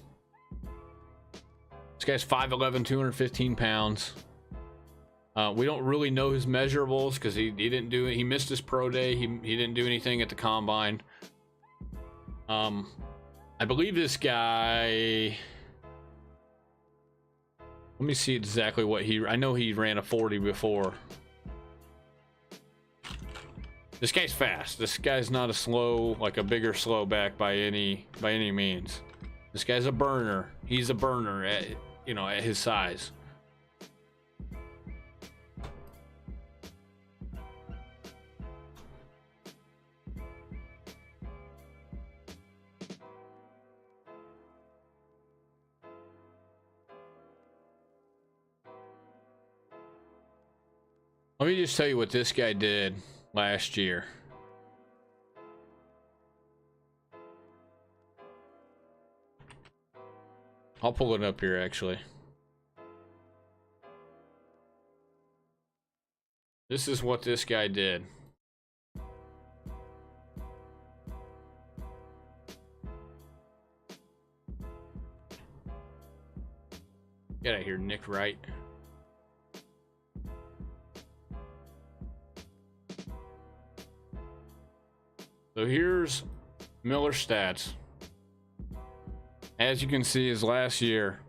This guy's 5'11", 215 pounds. We don't really know his measurables because he didn't do it. He missed his pro day. He didn't do anything at the combine. I believe this guy. Let me see exactly what I know he ran a 40 before. This guy's fast. This guy's not a slow, like a bigger slow back by any means. This guy's a burner. He's a burner at his size. Let me just tell you what this guy did last year. I'll pull it up here actually. This is what this guy did. Get out of here, Nick Wright. So here's Miller's stats. As you can see, his last year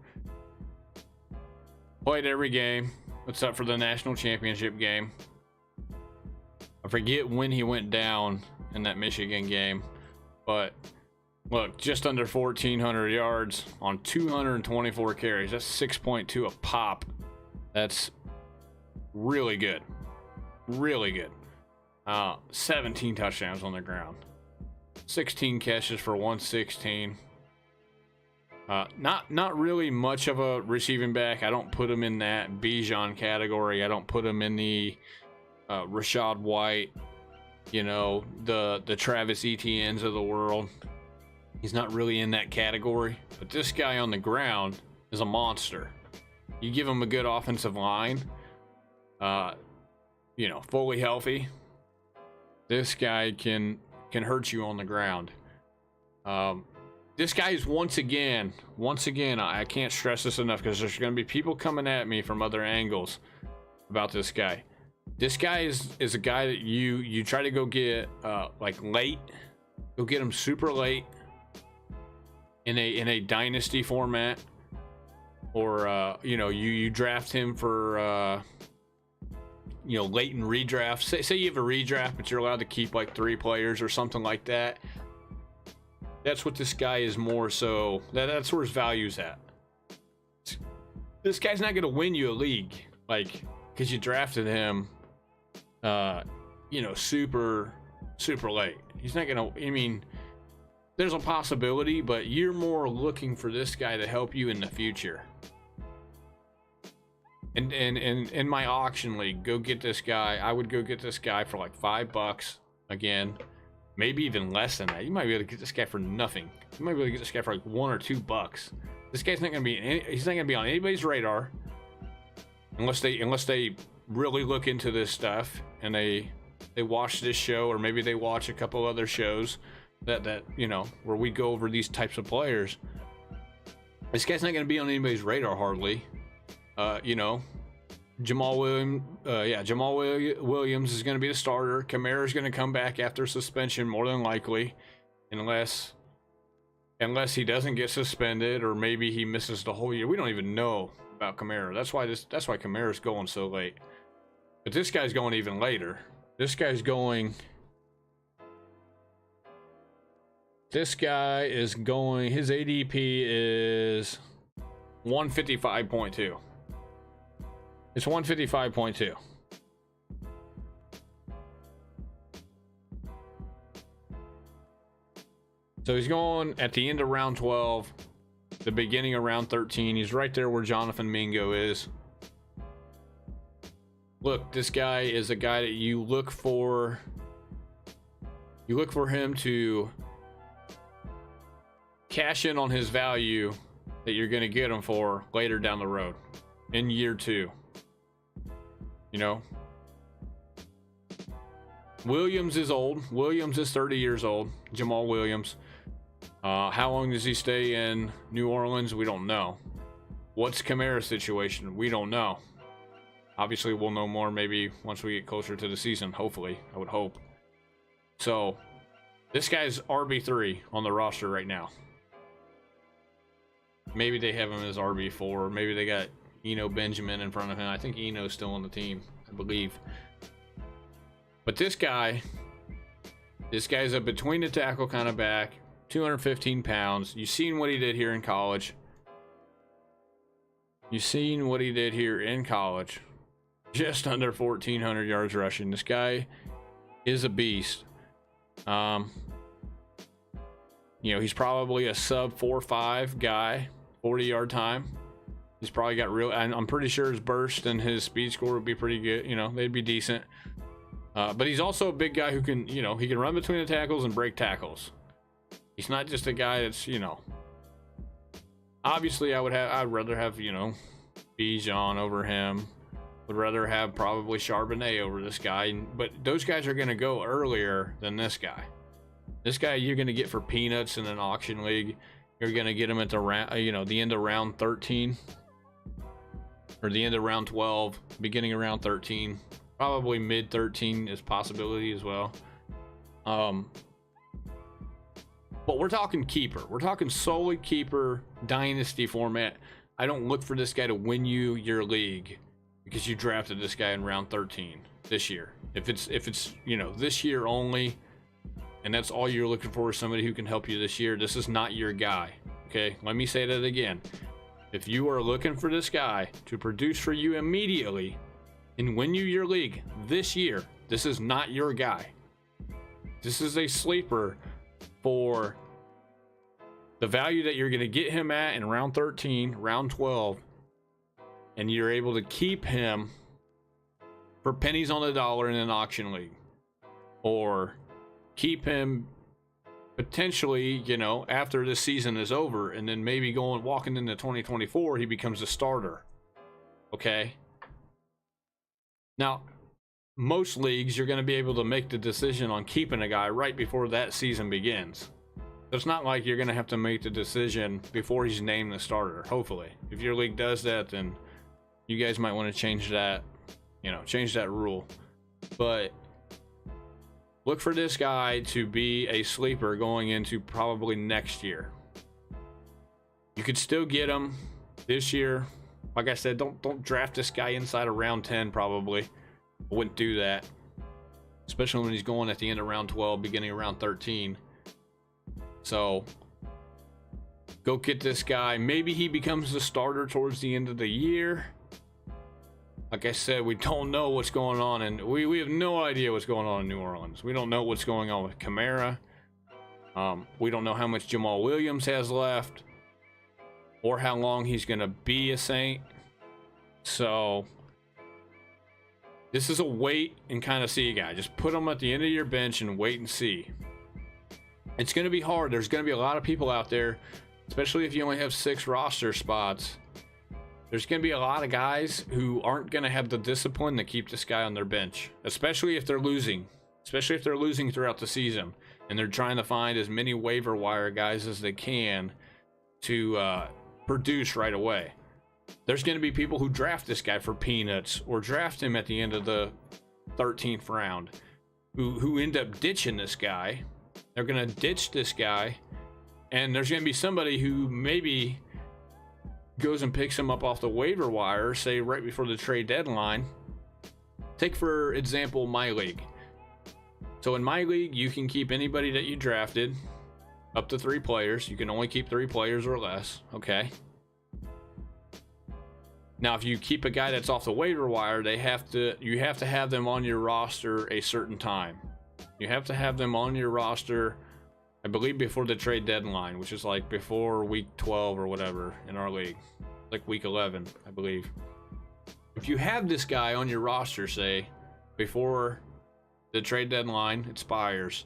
played every game except for the national championship game. I forget when he went down in that Michigan game, but look, just under 1,400 yards on 224 carries. That's 6.2 a pop. That's really good. Really good. 17 touchdowns on the ground. 16 catches for 116. Not really much of a receiving back. I don't put him in that Bijan category. I don't put him in the Rachaad White, the Travis Etiennes of the world. He's not really in that category. But this guy on the ground is a monster. You give him a good offensive line, fully healthy. This guy can hurt you on the ground. This guy is once again, I can't stress this enough because there's going to be people coming at me from other angles about this guy. This guy is a guy that you try to go get like late, go get him super late in a dynasty format, or you draft him for late in redraft. Say you have a redraft, but you're allowed to keep like 3 players or something like that. That's what this guy is more so. That's where his value's at. This guy's not going to win you a league, like, because you drafted him, you know, super late. He's not going to, I mean, there's a possibility, but you're more looking for this guy to help you in the future. And in my auction league, go get this guy. I would go get this guy for like $5 again, maybe even less than that. You might be able to get this guy for nothing. You might be able to get this guy for like $1 or $2. This guy's not gonna be he's not gonna be on anybody's radar unless they really look into this stuff and they watch this show, or maybe they watch a couple other shows that you know, where we go over these types of players. This guy's not gonna be on anybody's radar hardly. You know, Jamal Williams is going to be the starter. Kamara is going to come back after suspension, more than likely, unless he doesn't get suspended, or maybe he misses the whole year. We don't even know about Kamara. That's why Kamara's going so late. But this guy's going even later. This guy is going. His ADP is 155.2. It's 155.2. So he's going at the end of round 12, the beginning of round 13. He's right there where Jonathan Mingo is. Look, this guy is a guy that you look for. You look for him to cash in on his value that you're going to get him for later down the road in year 2. You know, Williams is old. Williams is 30 years old. Jamal Williams. How long does he stay in New Orleans? We don't know. What's Kamara's situation? We don't know. Obviously, we'll know more maybe once we get closer to the season. Hopefully, I would hope. So, this guy's RB3 on the roster right now. Maybe they have him as RB4. Maybe they got Eno Benjamin in front of him. I think Eno's still on the team, I believe. But this guy's a between the tackle kind of back, 215 pounds. You've seen what he did here in college. Just under 1,400 yards rushing. This guy is a beast. You know, he's probably a sub 4.5 guy, 40-yard time. He's probably got I'm pretty sure his burst and his speed score would be pretty good. You know, they'd be decent. But he's also a big guy who can, you know, he can run between the tackles and break tackles. He's not just a guy that's, you know, obviously I'd rather have, you know, Bijan over him. Would rather have probably Charbonnet over this guy. But those guys are going to go earlier than this guy. This guy you're going to get for peanuts in an auction league. You're going to get him at the round, you know, the end of round 13. Or the end of round 12, beginning of round 13, probably mid 13 is possibility as well. But we're talking keeper. We're talking solely keeper dynasty format. I don't look for this guy to win you your league because you drafted this guy in round 13 this year. If it's you know, this year only, and that's all you're looking for is somebody who can help you this year, this is not your guy. Okay, let me say that again. If you are looking for this guy to produce for you immediately and win you your league this year, this is not your guy. This is a sleeper for the value that you're going to get him at in round 13, round 12, and you're able to keep him for pennies on the dollar in an auction league, or keep him potentially, you know, after this season is over, and then maybe walking into 2024, he becomes a starter. Okay. Now, most leagues, you're going to be able to make the decision on keeping a guy right before that season begins. So it's not like you're going to have to make the decision before he's named the starter, hopefully. If your league does that, then you guys might want to change that, you know, change that rule. But look for this guy to be a sleeper going into probably next year. You could still get him this year. Like I said, don't draft this guy inside of round 10 probably. I wouldn't do that. Especially when he's going at the end of round 12, beginning of round 13. So Go get this guy. Maybe he becomes the starter towards the end of the year. Like I said, we don't know what's going on, and we have no idea what's going on in New Orleans. We don't know what's going on with Kamara. We don't know how much Jamal Williams has left, or how long he's going to be a Saint. So this is a wait and kind of see guy. Just put him at the end of your bench and wait and see. It's going to be hard. There's going to be a lot of people out there, especially if you only have 6 roster spots. There's going to be a lot of guys who aren't going to have the discipline to keep this guy on their bench, especially if they're losing, throughout the season, and they're trying to find as many waiver wire guys as they can to produce right away. There's going to be people who draft this guy for peanuts or draft him at the end of the 13th round who end up ditching this guy. They're going to ditch this guy, and there's going to be somebody who maybe goes and picks him up off the waiver wire, say right before the trade deadline. Take for example my league. So in my league, you can keep anybody that you drafted, up to 3 players. You can only keep 3 players or less, okay? Now if you keep a guy that's off the waiver wire, you have to have them on your roster a certain time. You have to have them on your roster, I believe, before the trade deadline, which is like before week 12 or whatever in our league, like week 11, I believe. If you have this guy on your roster, say, before the trade deadline expires,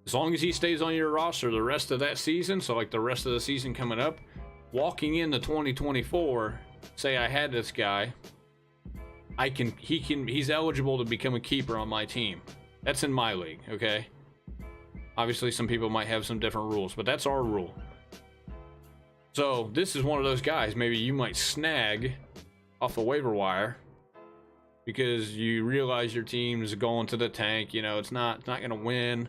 as long as he stays on your roster the rest of that season, so like the rest of the season coming up, walking into 2024, say I had this guy, he's eligible to become a keeper on my team. That's in my league, okay? Obviously, some people might have some different rules, but that's our rule. So this is one of those guys maybe you might snag off the waiver wire because you realize your team is going to the tank. You know, it's not going to win,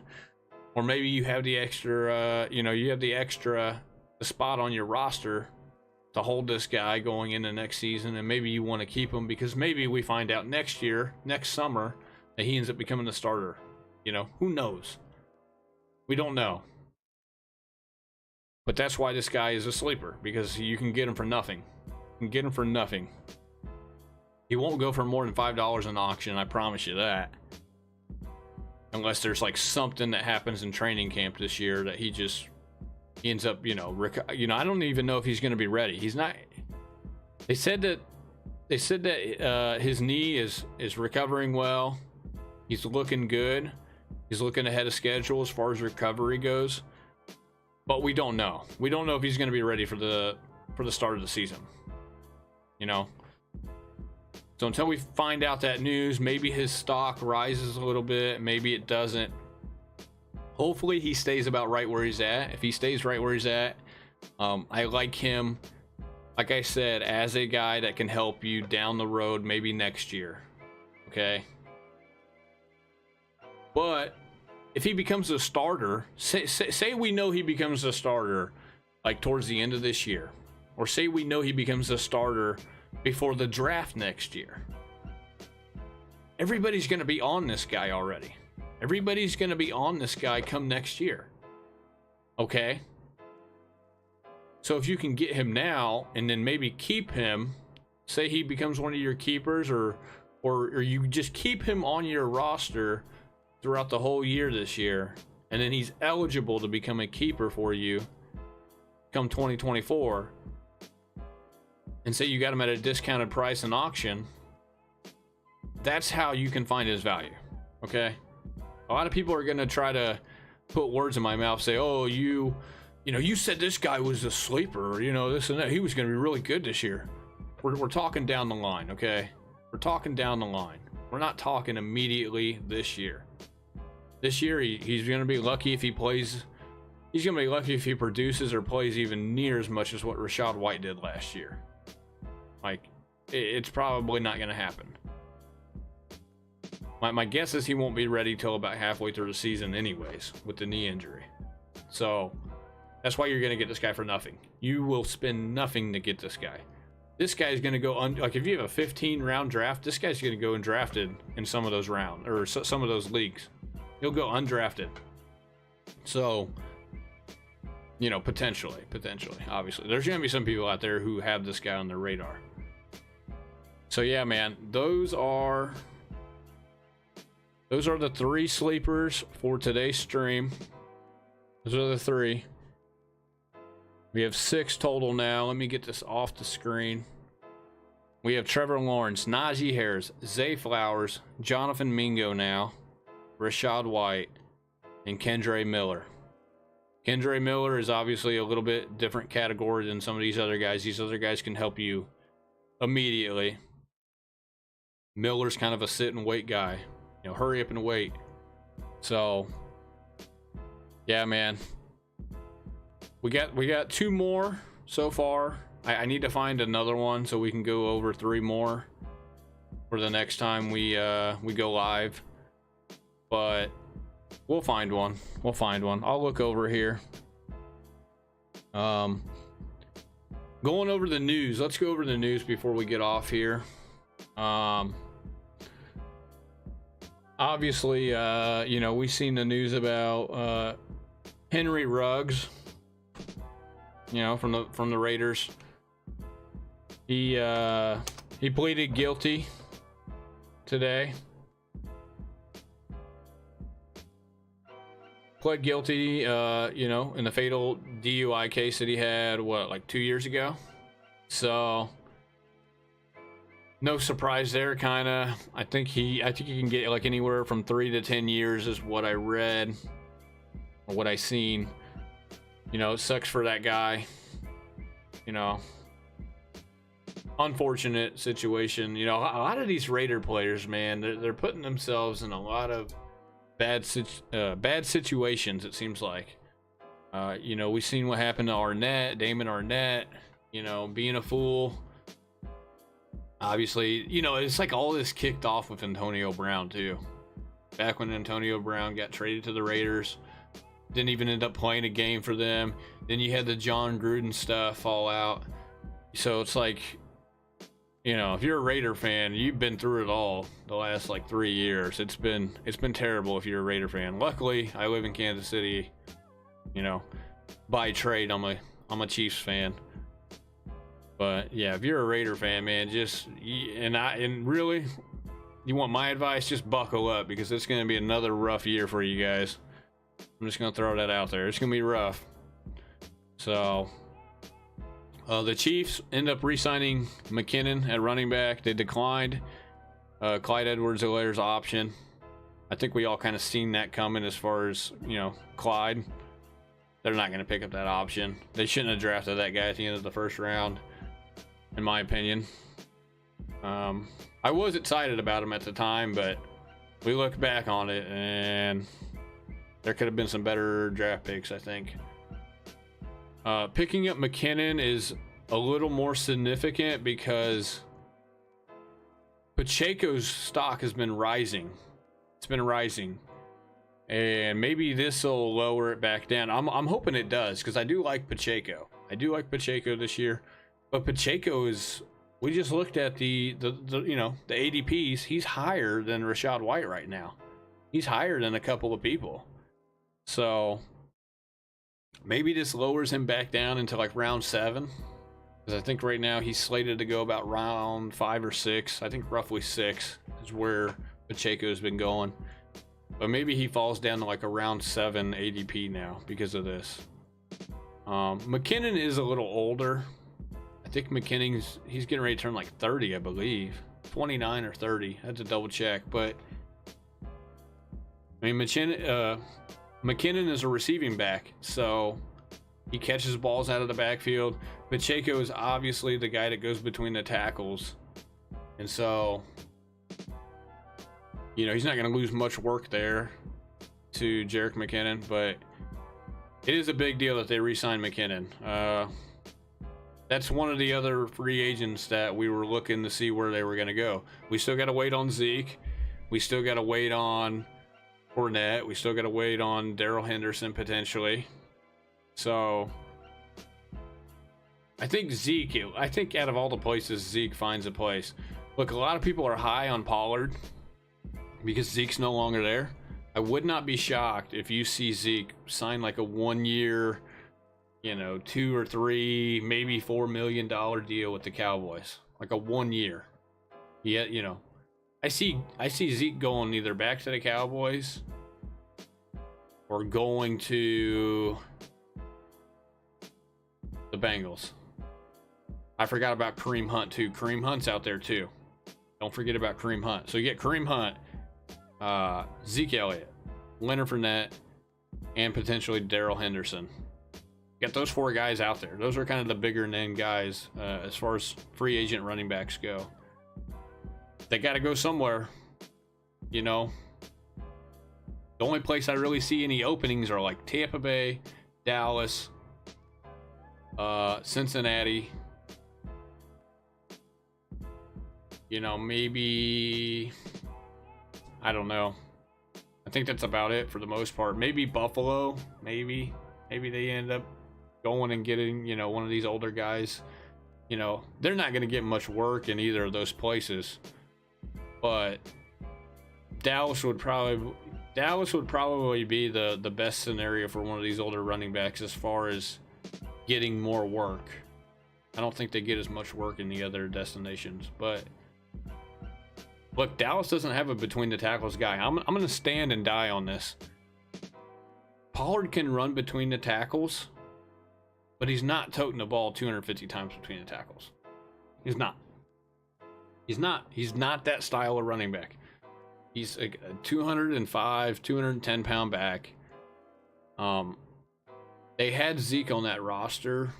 or maybe you have the extra. The spot on your roster to hold this guy going into next season, and maybe you want to keep him because maybe we find out next summer, that he ends up becoming the starter. You know, who knows? We don't know. But that's why this guy is a sleeper, because you can get him for nothing. You can get him for nothing. He won't go for more than $5 in auction, I promise you that. Unless there's like something that happens in training camp this year that he ends up, I don't even know if he's going to be ready. He's not. They said that his knee is recovering well. He's looking good. He's looking ahead of schedule as far as recovery goes. But we don't know. We don't know if he's going to be ready for the start of the season. You know. So until we find out that news, maybe his stock rises a little bit, maybe it doesn't. Hopefully he stays about right where he's at. If he stays right where he's at, I like him, like I said, as a guy that can help you down the road, maybe next year. Okay? But if he becomes a starter, say we know he becomes a starter like towards the end of this year, or say we know he becomes a starter before the draft next year, everybody's going to be on this guy already. Everybody's going to be on this guy come next year. Okay? So if you can get him now and then maybe keep him, say he becomes one of your keepers, or you just keep him on your roster throughout the whole year this year, and then he's eligible to become a keeper for you come 2024, and say you got him at a discounted price in auction, that's how you can find his value. Okay? A lot of people are going to try to put words in my mouth, say, oh, you said this guy was a sleeper, this and that. He was going to be really good this year. We're talking down the line, okay? We're talking down the line. We're not talking immediately this year. This year, he's going to be lucky if he plays. He's going to be lucky if he produces or plays even near as much as what Rachaad White did last year. Like, it's probably not going to happen. My guess is he won't be ready till about halfway through the season anyways, with the knee injury. So that's why you're going to get this guy for nothing. You will spend nothing to get this guy. This guy's going to go like if you have a 15-round draft, this guy's going to go undrafted in some of those rounds or some of those leagues. He'll go undrafted. So You know, potentially, obviously. There's going to be some people out there who have this guy on their radar. So yeah, man, those are the 3 sleepers for today's stream. Those are the 3. We have 6 total now. Let me get this off the screen. We have Trevor Lawrence, Najee Harris, Zay Flowers, Jonathan Mingo now, Rachaad White, and Kendre Miller. Kendre Miller is obviously a little bit different category than some of these other guys. These other guys can help you immediately. Miller's kind of a sit and wait guy. You know, hurry up and wait. So, yeah, man. We got 2 more so far. I need to find another one so we can go over 3 more for the next time we go live. But we'll find one. I'll look over here. Going over the news. Let's go over the news before we get off here. Obviously, you know, we've seen the news about Henry Ruggs, you know, from the Raiders. He pleaded guilty today. Pled guilty, you know, in the fatal DUI case that he had, what, like 2 years ago? So, no surprise there, kind of. I think he can get like anywhere from 3 to 10 years is what I read, or what I seen. You know, it sucks for that guy. You know, unfortunate situation. You know, a lot of these Raider players, man, they're putting themselves in a lot of bad situations, it seems like. You know, we've seen what happened to Arnett, Damon Arnett, you know, being a fool. Obviously, you know, it's like all this kicked off with Antonio Brown too. Back when Antonio Brown got traded to the Raiders, didn't even end up playing a game for them. Then you had the John Gruden stuff fall out. So it's like, you know, if you're a Raider fan, you've been through it all the last like 3 years. It's been terrible if you're a Raider fan. Luckily, I live in Kansas City. You know, by trade, I'm a Chiefs fan. But yeah, if you're a Raider fan, man, and really, you want my advice, just buckle up, because it's going to be another rough year for you guys. I'm just going to throw that out there. It's going to be rough. So, the Chiefs end up re-signing McKinnon at running back. They declined Clyde Edwards-Helaire's option. I think we all kind of seen that coming as far as, you know, Clyde. They're not going to pick up that option. They shouldn't have drafted that guy at the end of the first round, in my opinion. I was excited about him at the time, but we look back on it and there could have been some better draft picks, I think. Picking up McKinnon is a little more significant because Pacheco's stock has been rising. It's been rising. And maybe this will lower it back down. I'm hoping it does, because I do like Pacheco. I do like Pacheco this year. But Pacheco is, we just looked at the you know, the ADPs. He's higher than Rachaad White right now. He's higher than a couple of people. So maybe this lowers him back down into like round 7. Because I think right now he's slated to go about round 5 or 6. I think roughly 6 is where Pacheco's been going. But maybe he falls down to like a round 7 ADP now because of this. McKinnon is a little older. I think he's getting ready to turn like 30, I believe. 29 or 30. I had to double check. But I mean, McKinnon is a receiving back, so he catches balls out of the backfield. Pacheco is obviously the guy that goes between the tackles. And so, you know, he's not going to lose much work there to Jerick McKinnon, but it is a big deal that they re-signed McKinnon. That's one of the other free agents that we were looking to see where they were going to go. We still got to wait on Zeke. We still got to wait on Fournette. We still got to wait on Darrell Henderson potentially. So I think out of all the places, Zeke finds a place. Look, a lot of people are high on Pollard because Zeke's no longer there. I would not be shocked if you see Zeke sign like a 1-year, you know, 2 or 3, maybe $4 million deal with the Cowboys, like a 1 year. Yeah, you know, I see Zeke going either back to the Cowboys or going to the Bengals. I forgot about Kareem Hunt too. Kareem Hunt's out there too. Don't forget about Kareem Hunt. So you get Kareem Hunt, Zeke Elliott, Leonard Fournette, and potentially Darrell Henderson. Get those 4 guys out there. Those are kind of the bigger name guys as far as free agent running backs go. They got to go somewhere, you know. The only place I really see any openings are like Tampa Bay, Dallas, Cincinnati. You know, maybe, I don't know. I think that's about it for the most part. Maybe Buffalo, maybe they end up going and getting, you know, one of these older guys. You know, they're not going to get much work in either of those places. But Dallas would probably be the best scenario for one of these older running backs as far as getting more work. I don't think they get as much work in the other destinations, but look, Dallas doesn't have a between the tackles guy. I'm going to stand and die on this. Pollard can run between the tackles, but he's not toting the ball 250 times between the tackles. He's not. He's not that style of running back. He's a 205, 210 pound back. They had Zeke on that roster.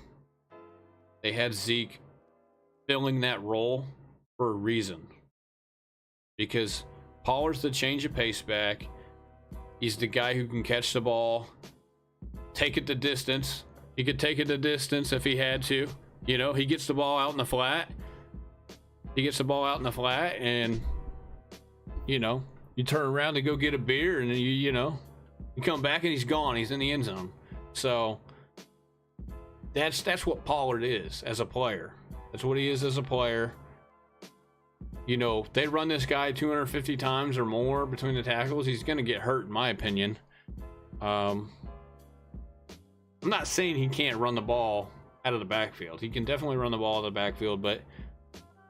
They had Zeke filling that role for a reason. Because Pollard's the change of pace back. He's the guy who can catch the ball, take it the distance. He could take it the distance if he had to. You know, he gets the ball out in the flat. And, you know, you turn around to go get a beer and you come back and he's gone. He's in the end zone. So that's what Pollard is as a player. That's what he is as a player. You know, they run this guy 250 times or more between the tackles, he's going to get hurt, in my opinion. I'm not saying he can't run the ball out of the backfield. He can definitely run the ball out of the backfield, but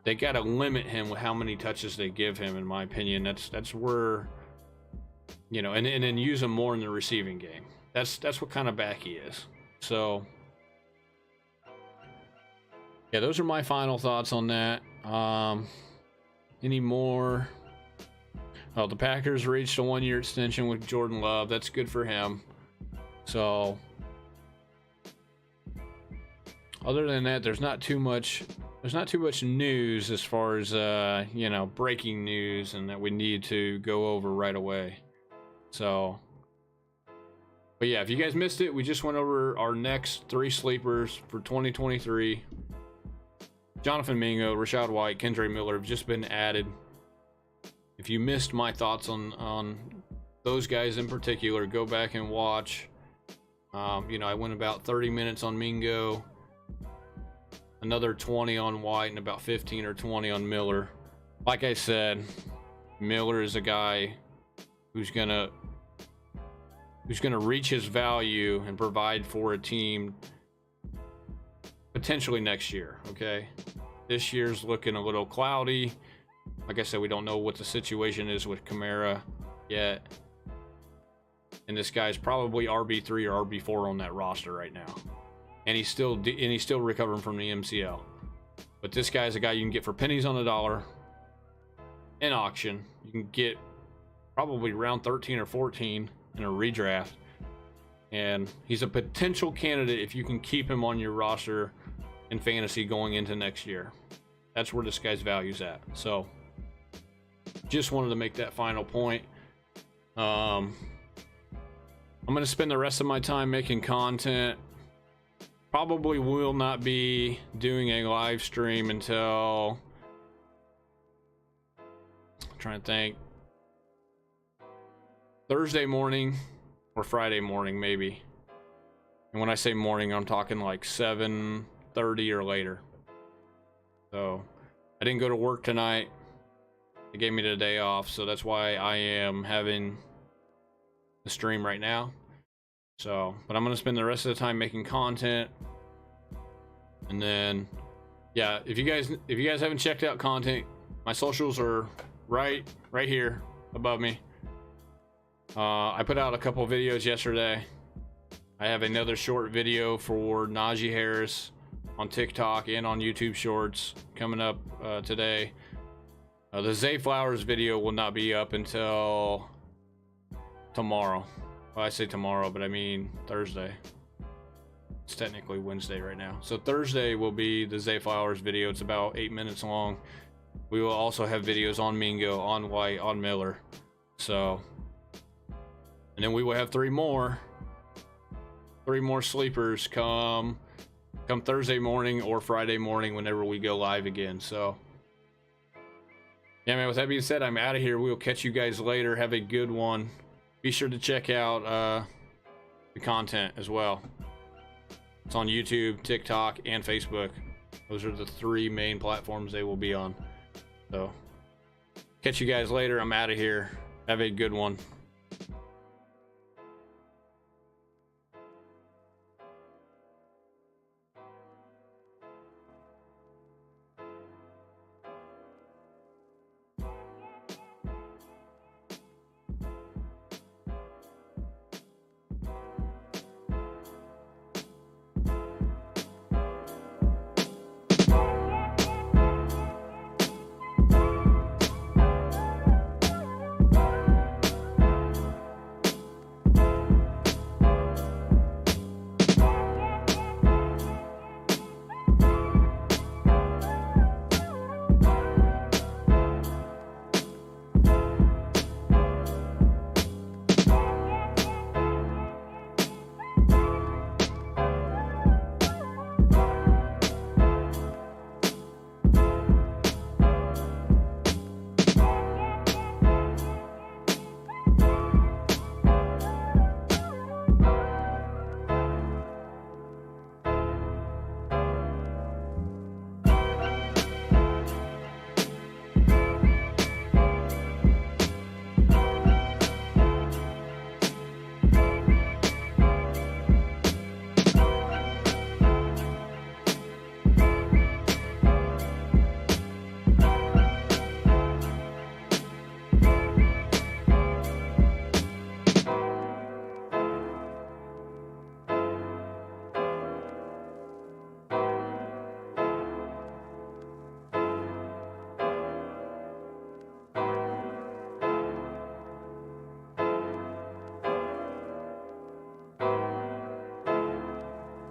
they got to limit him with how many touches they give him, in my opinion. That's where, you know, and then use him more in the receiving game. That's what kind of back he is. So, yeah, those are my final thoughts on that. Any more? Oh, the Packers reached a 1-year extension with Jordan Love. That's good for him. So, other than that, there's not too much news as far as you know, breaking news and that we need to go over right away. So, but yeah, if you guys missed it, we just went over our next 3 sleepers for 2023. Jonathan Mingo, Rachaad White, Kendre Miller have just been added. If you missed my thoughts on those guys in particular, go back and watch. You know, I went about 30 minutes on Mingo, another 20 on White, and about 15 or 20 on Miller. Like I said, Miller is a guy who's gonna reach his value and provide for a team potentially next year. Okay, this year's looking a little cloudy. Like I said, we don't know what the situation is with Kamara yet, and this guy's probably RB3 or RB4 on that roster right now, and he's still recovering from the MCL. But this guy's a guy you can get for pennies on the dollar in auction. You can get probably round 13 or 14 in a redraft, and he's a potential candidate if you can keep him on your roster in fantasy going into next year. That's where this guy's value's at. So just wanted to make that final point. I'm going to spend the rest of my time making content. Probably will not be doing a live stream until, I'm trying to think, Thursday morning or Friday morning maybe. And when I say morning, I'm talking like 7:30 or later. So I didn't go to work tonight. They gave me the day off, so that's why I am having the stream right now. So, but I'm gonna spend the rest of the time making content. And then, yeah, if you guys haven't checked out content, my socials are right here above me. I put out a couple videos yesterday. I have another short video for Najee Harris on TikTok and on YouTube Shorts coming up today. The Zay Flowers video will not be up until tomorrow. Well, I say tomorrow, but I mean Thursday. It's technically Wednesday right now. So Thursday will be the Zay Flowers video. It's about 8 minutes long. We will also have videos on Mingo, on White, on Miller. So, and then we will have three more sleepers come Thursday morning or Friday morning whenever we go live again. So, yeah, man, with that being said, I'm out of here. We'll catch you guys later. Have a good one. Be sure to check out the content as well. It's on YouTube, TikTok, and Facebook. Those are the three main platforms they will be on. So, catch you guys later. I'm out of here. Have a good one.